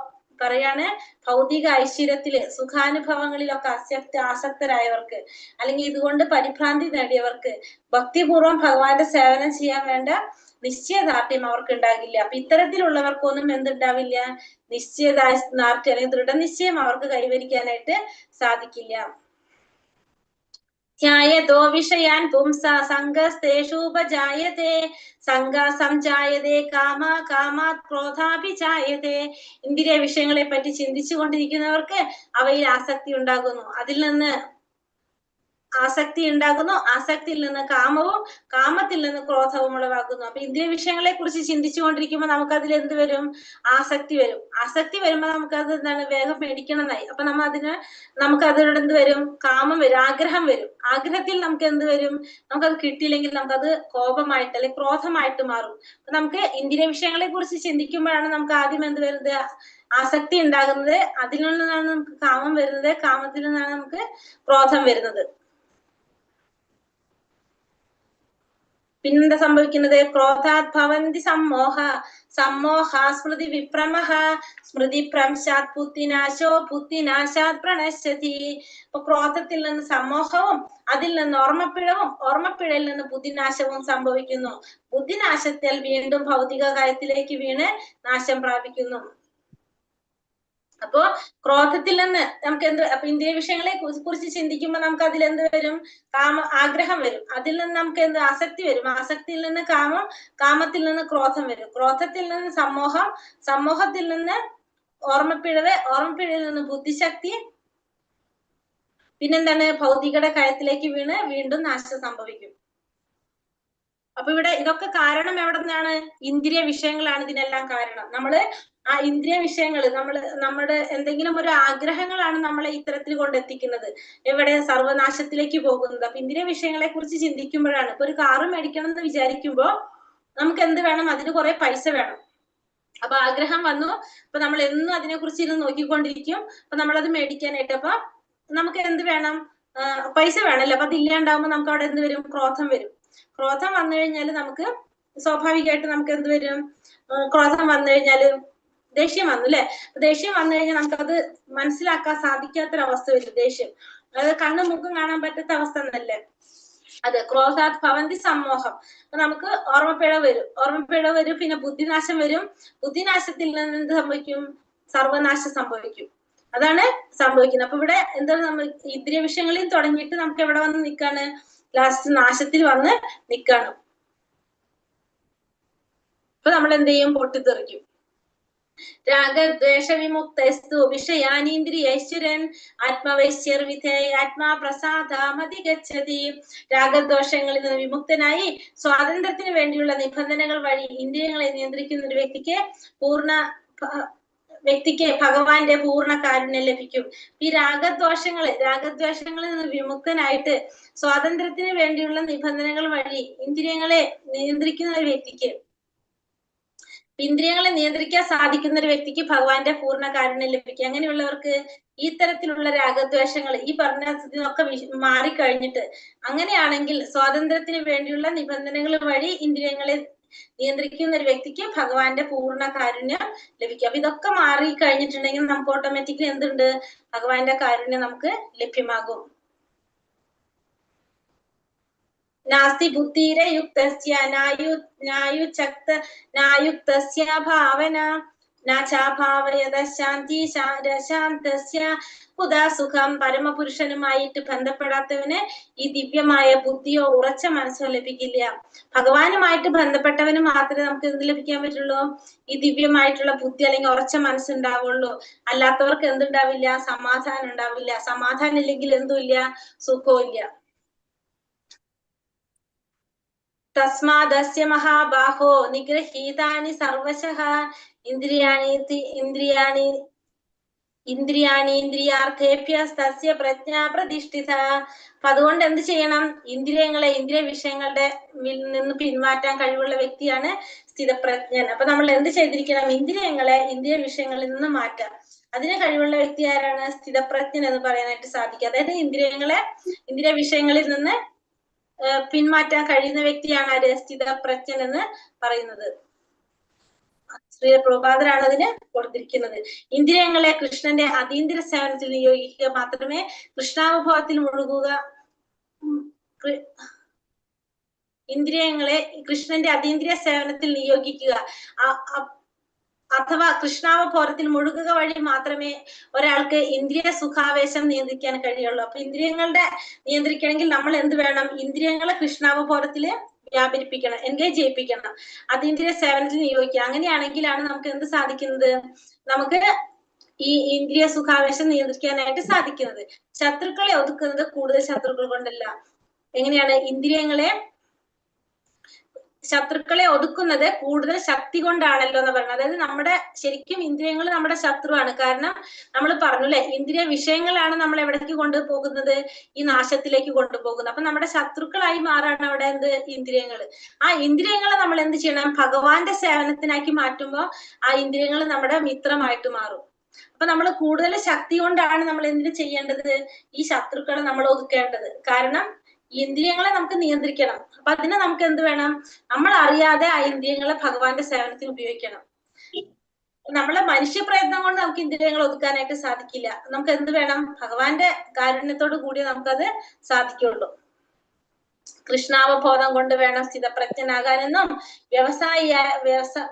പറയാണ്, ഭൗതിക ഐശ്വര്യത്തില് സുഖാനുഭവങ്ങളിലൊക്കെ ആസക്തരായവർക്ക്, അല്ലെങ്കിൽ ഇതുകൊണ്ട് പരിഭ്രാന്തി നേടിയവർക്ക് ഭക്തിപൂർവം ഭഗവാന്റെ സേവനം ചെയ്യാൻ വേണ്ട നിശ്ചയദാർഢ്യം അവർക്ക് ഉണ്ടാകില്ല. അപ്പൊ ഇത്തരത്തിലുള്ളവർക്കൊന്നും എന്തുണ്ടാവില്ല? നിശ്ചയദാർഢ്യം അല്ലെങ്കിൽ ദൃഢനിശ്ചയം അവർക്ക് കൈവരിക്കാനായിട്ട് സാധിക്കില്ല. ധ്യായതോ വിഷയാൻ പുംസ സംഘസ്തേഷുപജായതേ സംഘാസംജായതേ കാമ കാമാത് ക്രോധാഭിജായതേ. ഇന്ദ്രിയ വിഷയങ്ങളെ പറ്റി ചിന്തിച്ചു കൊണ്ടിരിക്കുന്നവർക്ക് അവയിൽ ആസക്തി ഉണ്ടാകുന്നു. അതിൽ നിന്ന് ആസക്തിയിൽ നിന്ന് കാമവും, കാമത്തിൽ നിന്ന് ക്രോധവും ഉളവാകുന്നു. അപ്പൊ ഇന്ദ്രിയ വിഷയങ്ങളെ കുറിച്ച് ചിന്തിച്ചു കൊണ്ടിരിക്കുമ്പോൾ നമുക്ക് അതിൽ എന്ത് വരും? ആസക്തി വരും. ആസക്തി വരുമ്പോൾ നമുക്കത് എന്താണ്? വേഗം മേടിക്കണമെന്നായി. അപ്പൊ നമുക്ക് അതിനോട് എന്ത് വരും? കാമം വരും, ആഗ്രഹം വരും. ആഗ്രഹത്തിൽ നമുക്ക് എന്ത് വരും? നമുക്കത് കിട്ടിയില്ലെങ്കിൽ നമുക്കത് കോപമായിട്ട് അല്ലെങ്കിൽ ക്രോധമായിട്ട് മാറും. അപ്പൊ നമുക്ക് ഇന്ദ്രിയ വിഷയങ്ങളെ കുറിച്ച് ചിന്തിക്കുമ്പോഴാണ് നമുക്ക് ആദ്യം എന്ത് വരുന്നത്? ആസക്തി ഉണ്ടാകുന്നത്. അതിൽ നിന്നാണ് നമുക്ക് കാമം വരുന്നത്. കാമത്തിൽ നിന്നാണ് നമുക്ക് ക്രോധം വരുന്നത്. പിന്നെന്താ സംഭവിക്കുന്നത്? ക്രോധാത് ഭവന്തി സമ്മോഹ സ്മൃതി വിഭ്രമഃ സ്മൃതി ഭ്രംശാത് ബുദ്ധിനാശോ ബുദ്ധിനാശാത് പ്രണശ്യതി. അപ്പൊ ക്രോധത്തിൽ നിന്ന് സമ്മോഹവും, അതിൽ നിന്ന് ഓർമ്മപ്പിഴയിൽ നിന്ന് ബുദ്ധിനാശവും സംഭവിക്കുന്നു. ബുദ്ധിനാശത്തിൽ വീണ്ടും ഭൗതിക കാര്യത്തിലേക്ക് വീണ് നാശം പ്രാപിക്കുന്നു. അപ്പോ ക്രോധത്തിൽ നിന്ന് നമുക്ക് അപ്പൊ ഇന്ദ്രിയ വിഷയങ്ങളെ കുറിച്ച് ചിന്തിക്കുമ്പോൾ നമുക്ക് അതിൽ എന്ത് വരും? ആഗ്രഹം വരും. അതിൽ നിന്ന് നമുക്ക് ആസക്തി വരും. ആസക്തിയിൽ നിന്ന് കാമത്തിൽ നിന്ന് ക്രോധം വരും. ക്രോധത്തിൽ നിന്ന് സമൂഹത്തിൽ നിന്ന് ഓർമ്മപ്പിഴയിൽ നിന്ന് ബുദ്ധിശക്തി, പിന്നെന്താണ്? ഭൗതികയുടെ കയത്തിലേക്ക് വീണ് വീണ്ടും നാശം സംഭവിക്കും. അപ്പൊ ഇവിടെ ഇതൊക്കെ കാരണം എവിടെ നിന്നാണ്? ഇന്ദ്രിയ വിഷയങ്ങളാണ് ഇതിനെല്ലാം കാരണം. ആ ഇന്ദ്രിയ വിഷയങ്ങൾ നമ്മുടെ എന്തെങ്കിലും ഒരു ആഗ്രഹങ്ങളാണ് നമ്മളെ ഇത്തരത്തിൽ കൊണ്ടെത്തിക്കുന്നത്. എവിടെ? സർവനാശത്തിലേക്ക് പോകുന്നത്. അപ്പൊ ഇന്ദ്രിയ വിഷയങ്ങളെ കുറിച്ച് ചിന്തിക്കുമ്പോഴാണ്. ഇപ്പൊ ഒരു കാറ് മേടിക്കണം എന്ന് വിചാരിക്കുമ്പോ നമുക്ക് എന്ത് വേണം? അതിന് കുറെ പൈസ വേണം. അപ്പൊ ആഗ്രഹം വന്നു. അപ്പൊ നമ്മൾ എന്നും അതിനെ കുറിച്ച് ഇരുന്ന് നോക്കിക്കൊണ്ടിരിക്കും. അപ്പൊ നമ്മളത് മേടിക്കാനായിട്ട് അപ്പൊ നമുക്ക് എന്ത് വേണം? പൈസ വേണമല്ലോ. അപ്പൊ അത് ഇല്ലാണ്ടാവുമ്പോ നമുക്ക് അവിടെ എന്ത് വരും? ക്രോധം വരും. ക്രോധം വന്നു കഴിഞ്ഞാൽ നമുക്ക് സ്വാഭാവികമായിട്ട് നമുക്ക് എന്ത് വരും? ക്രോധം വന്നു കഴിഞ്ഞാല് ദേഷ്യം വന്നു അല്ലെ? ദേഷ്യം വന്നു കഴിഞ്ഞാൽ നമുക്കത് മനസ്സിലാക്കാൻ സാധിക്കാത്തൊരവസ്ഥ വരും. ദേഷ്യം, അതായത് കണ്ണും മുഖം കാണാൻ പറ്റാത്ത അവസ്ഥ എന്നല്ലേ അത്. ക്രോധാത് ഭവന്തി സമ്മോഹം. അപ്പൊ നമുക്ക് ഓർമ്മപ്പിഴ വരും. പിന്നെ ബുദ്ധിനാശം വരും. ബുദ്ധിനാശത്തിൽ നിന്ന് എന്ത് സംഭവിക്കും? സർവനാശം സംഭവിക്കും. അതാണ് സംഭവിക്കുന്നത്. അപ്പൊ ഇവിടെ എന്താണ്? നമ്മൾ ഇന്ദ്രിയ വിഷയങ്ങളിൽ തുടങ്ങിയിട്ട് നമുക്ക് എവിടെ വന്ന് നിൽക്കാണ്? ലാസ്റ്റ് നാശത്തിൽ വന്ന് നിൽക്കാണ്. അപ്പൊ നമ്മൾ എന്ത് ചെയ്യും? പൊട്ടിത്തെറിക്കും. രാഗദ്വേഷ വിമുക്തസ്തു വിഷയാനീന്ദ്രിയൈശ്വരൻ ആത്മാ പ്രസാദമധിഗച്ഛതി. രാഗദോഷങ്ങളിൽ നിന്ന് വിമുക്തനായി സ്വാതന്ത്ര്യത്തിന് വേണ്ടിയുള്ള നിബന്ധനകൾ വഴി ഇന്ദ്രിയങ്ങളെ നിയന്ത്രിക്കുന്ന ഒരു വ്യക്തിക്ക് ഭഗവാന്റെ പൂർണ്ണ കാരുണ്യം ലഭിക്കും. ഈ രാഗദ്വേഷങ്ങളിൽ നിന്ന് വിമുക്തനായിട്ട് സ്വാതന്ത്ര്യത്തിന് വേണ്ടിയുള്ള നിബന്ധനകൾ വഴി ഇന്ദ്രിയങ്ങളെ നിയന്ത്രിക്കുന്ന ഒരു വ്യക്തിക്ക്, ഇന്ദ്രിയങ്ങളെ നിയന്ത്രിക്കാൻ സാധിക്കുന്ന ഒരു വ്യക്തിക്ക് ഭഗവാന്റെ പൂർണ്ണ കാരുണ്യം ലഭിക്കും. അങ്ങനെയുള്ളവർക്ക് ഈ തരത്തിലുള്ള രാഗദ്വേഷങ്ങൾ ഈ പറഞ്ഞൊക്കെ മാറിക്കഴിഞ്ഞിട്ട്, അങ്ങനെയാണെങ്കിൽ സ്വാതന്ത്ര്യത്തിന് വേണ്ടിയുള്ള നിബന്ധനകൾ വഴി ഇന്ദ്രിയങ്ങളെ നിയന്ത്രിക്കുന്ന ഒരു വ്യക്തിക്ക് ഭഗവാന്റെ പൂർണ്ണ കാരുണ്യം ലഭിക്കും. അപ്പൊ ഇതൊക്കെ മാറി കഴിഞ്ഞിട്ടുണ്ടെങ്കിൽ നമുക്ക് ഓട്ടോമാറ്റിക്കലി എന്തുണ്ട്? ഭഗവാന്റെ കാരുണ്യം നമുക്ക് ലഭ്യമാകും. നാസ്തി ബുദ്ധിരയുക്തസ്യ നായുക്തസ്യ ഭാവന നാചാഭാവയത ശാന്തി ശാന്തസ്യ കുതാ സുഖം. പരമപുരുഷനുമായിട്ട് ബന്ധപ്പെടാത്തവന് ഈ ദിവ്യമായ ബുദ്ധിയോ ഉറച്ച മനസ്സോ ലഭിക്കില്ല. ഭഗവാനുമായിട്ട് ബന്ധപ്പെട്ടവന് മാത്രമേ നമുക്ക് എന്ത് ലഭിക്കാൻ പറ്റുള്ളൂ? ഈ ദിവ്യമായിട്ടുള്ള ബുദ്ധി അല്ലെങ്കിൽ ഉറച്ച മനസ്സുണ്ടാവുള്ളൂ. അല്ലാത്തവർക്ക് എന്തുണ്ടാവില്ല? സമാധാനം ഉണ്ടാവില്ല. സമാധാനം ഇല്ലെങ്കിൽ എന്തുമില്ല? സുഖവും ഇല്ല. തസ്മാദസ്യ മഹാബാഹോ നിഗ്രഹീതാനി സർവശഃ ഇന്ദ്രിയാർത്ഥേഭ്യസ്തസ്യ പ്രജ്ഞാ പ്രതിഷ്ഠിത. അപ്പൊ അതുകൊണ്ട് എന്ത് ചെയ്യണം? ഇന്ദ്രിയ വിഷയങ്ങളുടെ നിന്ന് പിന്മാറ്റാൻ കഴിവുള്ള വ്യക്തിയാണ് സ്ഥിതപ്രജ്ഞൻ. അപ്പൊ നമ്മൾ എന്ത് ചെയ്തിരിക്കണം? ഇന്ദ്രിയ വിഷയങ്ങളിൽ നിന്ന് മാറ്റാം. അതിന് കഴിവുള്ള വ്യക്തി ആരാണ്? സ്ഥിതപ്രജ്ഞൻ എന്ന് പറയാനായിട്ട് സാധിക്കും. അതായത് ഇന്ദ്രിയ വിഷയങ്ങളിൽ നിന്ന് പിന്മാറ്റാൻ കഴിയുന്ന വ്യക്തിയാണ് ആര്? സ്ഥിതപ്രജ്ഞൻ എന്ന് പറയുന്നത്. ശ്രീ പ്രഭുപാദരാണ് അതിന് കൊടുത്തിരിക്കുന്നത്. ഇന്ദ്രിയങ്ങളെ കൃഷ്ണന്റെ അതീന്ദ്രിയ സേവനത്തിൽ നിയോഗിക്കുക മാത്രമേ കൃഷ്ണാനുഭവത്തിൽ മുഴുകുക. ഇന്ദ്രിയങ്ങളെ കൃഷ്ണന്റെ അതീന്ദ്രിയ സേവനത്തിൽ നിയോഗിക്കുക. അഥവാ കൃഷ്ണാവബോധത്തിൽ മുഴുകുക വഴി മാത്രമേ ഒരാൾക്ക് ഇന്ദ്രിയ സുഖാവേശം നിയന്ത്രിക്കാൻ കഴിയുള്ളൂ. അപ്പൊ ഇന്ദ്രിയങ്ങളുടെ നിയന്ത്രിക്കണമെങ്കിൽ നമ്മൾ എന്ത് വേണം? ഇന്ദ്രിയങ്ങളെ കൃഷ്ണാവബോധത്തില് വ്യാപരിപ്പിക്കണം, എൻഗേജ് ചെയ്യിപ്പിക്കണം, അതീന്ദ്രിയ സേവനത്തിൽ നിയോഗിക്കുക. അങ്ങനെയാണെങ്കിലാണ് നമുക്ക് എന്ത് സാധിക്കുന്നത്? നമുക്ക് ഈ ഇന്ദ്രിയ സുഖാവേശം നിയന്ത്രിക്കാനായിട്ട് സാധിക്കുന്നത്. ശത്രുക്കളെ ഒതുക്കുന്നത് കൂടുതൽ ശത്രുക്കൾ കൊണ്ടല്ല. എങ്ങനെയാണ്? ശത്രുക്കളെ ഒതുക്കുന്നത് കൂടുതൽ ശക്തി കൊണ്ടാണല്ലോ എന്ന് പറയുന്നത്. അതായത് നമ്മുടെ ശരിക്കും ഇന്ദ്രിയങ്ങൾ നമ്മുടെ ശത്രുവാണ്. കാരണം നമ്മൾ പറഞ്ഞു അല്ലെ, ഇന്ദ്രിയ വിഷയങ്ങളാണ് നമ്മൾ എവിടേക്ക് കൊണ്ടുപോകുന്നത്? ഈ നാശത്തിലേക്ക് കൊണ്ടുപോകുന്നത്. അപ്പൊ നമ്മുടെ ശത്രുക്കളായി മാറാണ് അവിടെ എന്ത്? ഇന്ദ്രിയങ്ങൾ. ആ ഇന്ദ്രിയങ്ങളെ നമ്മൾ എന്ത് ചെയ്യണം? ഭഗവാന്റെ സേവനത്തിനാക്കി മാറ്റുമ്പോൾ ആ ഇന്ദ്രിയങ്ങൾ നമ്മുടെ മിത്രമായിട്ട് മാറും. അപ്പൊ നമ്മൾ കൂടുതൽ ശക്തി കൊണ്ടാണ് നമ്മൾ എന്തിനു ചെയ്യേണ്ടത്? ഈ ശത്രുക്കളെ നമ്മൾ ഒതുക്കേണ്ടത്. കാരണം ഇന്ദ്രിയങ്ങളെ നമുക്ക് നിയന്ത്രിക്കണം. അപ്പൊ അതിന് നമുക്ക് എന്ത് വേണം? നമ്മൾ അറിയാതെ ആ ഇന്ദ്രിയങ്ങളെ ഭഗവാന്റെ സേവനത്തിന് ഉപയോഗിക്കണം. നമ്മളെ മനുഷ്യ പ്രയത്നം കൊണ്ട് നമുക്ക് ഇന്ദ്രിയങ്ങൾ ഒതുക്കാനായിട്ട് സാധിക്കില്ല. നമുക്ക് എന്ത് വേണം? ഭഗവാന്റെ കാരുണ്യത്തോടു കൂടി നമുക്കത് സാധിക്കുള്ളൂ. കൃഷ്ണാവബോധം കൊണ്ട് വേണം സ്ഥിതപ്രജ്ഞനാകാനെന്നും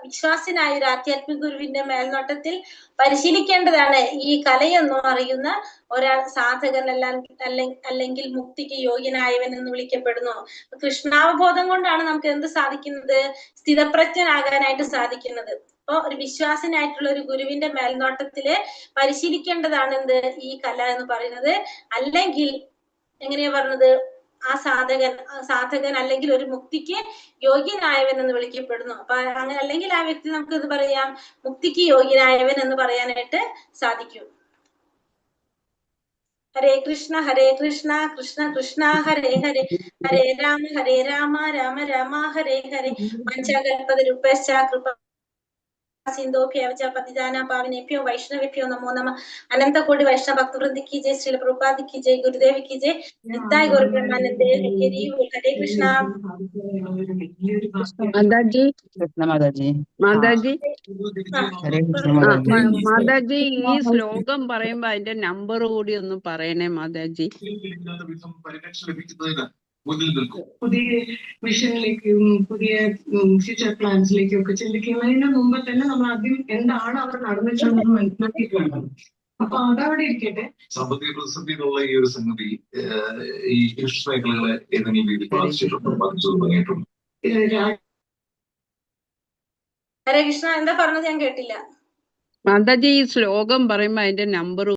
വിശ്വാസിനായ ഒരു ആധ്യാത്മിക ഗുരുവിന്റെ മേൽനോട്ടത്തിൽ പരിശീലിക്കേണ്ടതാണ് ഈ കലയെന്നും അറിയുന്ന ഒരാൾ സാധകൻ അല്ലെങ്കിൽ മുക്തിക്ക് യോഗ്യനായവൻ എന്ന് വിളിക്കപ്പെടുന്നു. കൃഷ്ണാവബോധം കൊണ്ടാണ് നമുക്ക് എന്ത് സാധിക്കുന്നത്? സ്ഥിതപ്രജ്ഞനാകാനായിട്ട് സാധിക്കുന്നത്. അപ്പൊ ഒരു വിശ്വാസിനായിട്ടുള്ള ഒരു ഗുരുവിന്റെ മേൽനോട്ടത്തില് പരിശീലിക്കേണ്ടതാണ് എന്ത്? ഈ കല എന്ന് പറയുന്നത്. അല്ലെങ്കിൽ എങ്ങനെയാ പറഞ്ഞത്? ആ സാധകൻ അല്ലെങ്കിൽ ഒരു മുക്തിക്ക് യോഗ്യനായവൻ എന്ന് വിളിക്കപ്പെടുന്നു. അപ്പൊ അങ്ങനെ അല്ലെങ്കിൽ ആ വ്യക്തി നമുക്ക് ഇത് പറയാം, മുക്തിക്ക് യോഗ്യനായവൻ എന്ന് പറയാനായിട്ട് സാധിക്കും. ഹരേ കൃഷ്ണ കൃഷ്ണ കൃഷ്ണ ഹരേ ഹരേ, ഹരേ രാമ രാമ രാമ ഹരേ ഹരേ. പഞ്ചകൽപതരുപശ്ച കൃപ സിന്ധോഭ്യവച പതിതാനാ പാവനേഭ്യോ വൈഷ്ണവേഭ്യോ നമോ നമഃ. അനന്ത കോടി വൈഷ്ണവ ഭക്തവൃന്ദ की जय, श्रील प्रभुपाद की जय, गुरुदेव की जय, नित्याय गौर ब्रह्मानंद हरि बोल। हरे कृष्णा। മാതാജി കൃഷ്ണ മാതാജി. മാതാജി ഹരേ കൃഷ്ണ മാതാജി. മാതാജി ഈ ശ്ലോകം പറയുമ്പോ അതിന്റെ നമ്പർ കൂടി ഒന്ന് പറയണേ മാതാജി. പരിരക്ഷ ലഭിക്കുന്നതിന് മുന്നിൽ നിൽക്കും. പുതിയ മിഷനിലേക്കും പുതിയ ഫ്യൂച്ചർ പ്ലാൻസിലേക്കും ഒക്കെ ചിന്തിക്കുന്നതിന് മുമ്പ് തന്നെ നമ്മൾ ആദ്യം എന്താണ് അവർ നടന്നിട്ടുള്ളത് മനസ്സിലാക്കിയിട്ടുള്ളത്. അപ്പൊ അതവിടെ ഇരിക്കട്ടെ. സാമ്പത്തിക പ്രതിസന്ധി എന്നുള്ള ഈ ഒരു സംഗതി ഈ ഇൻഡസ്ട്രി മേഖലകളെ ഏതെങ്കിലും രീതിയിൽ ബാധിച്ചിട്ടുണ്ടോ? ബാധിച്ചു തുടങ്ങിയിട്ടുണ്ട്. ഹരേ കൃഷ്ണ. എന്താ പറഞ്ഞത്? ഞാൻ കേട്ടില്ല മാതാജി ഈ ശ്ലോകം പറയുമ്പോ അതിന്റെ നമ്പർ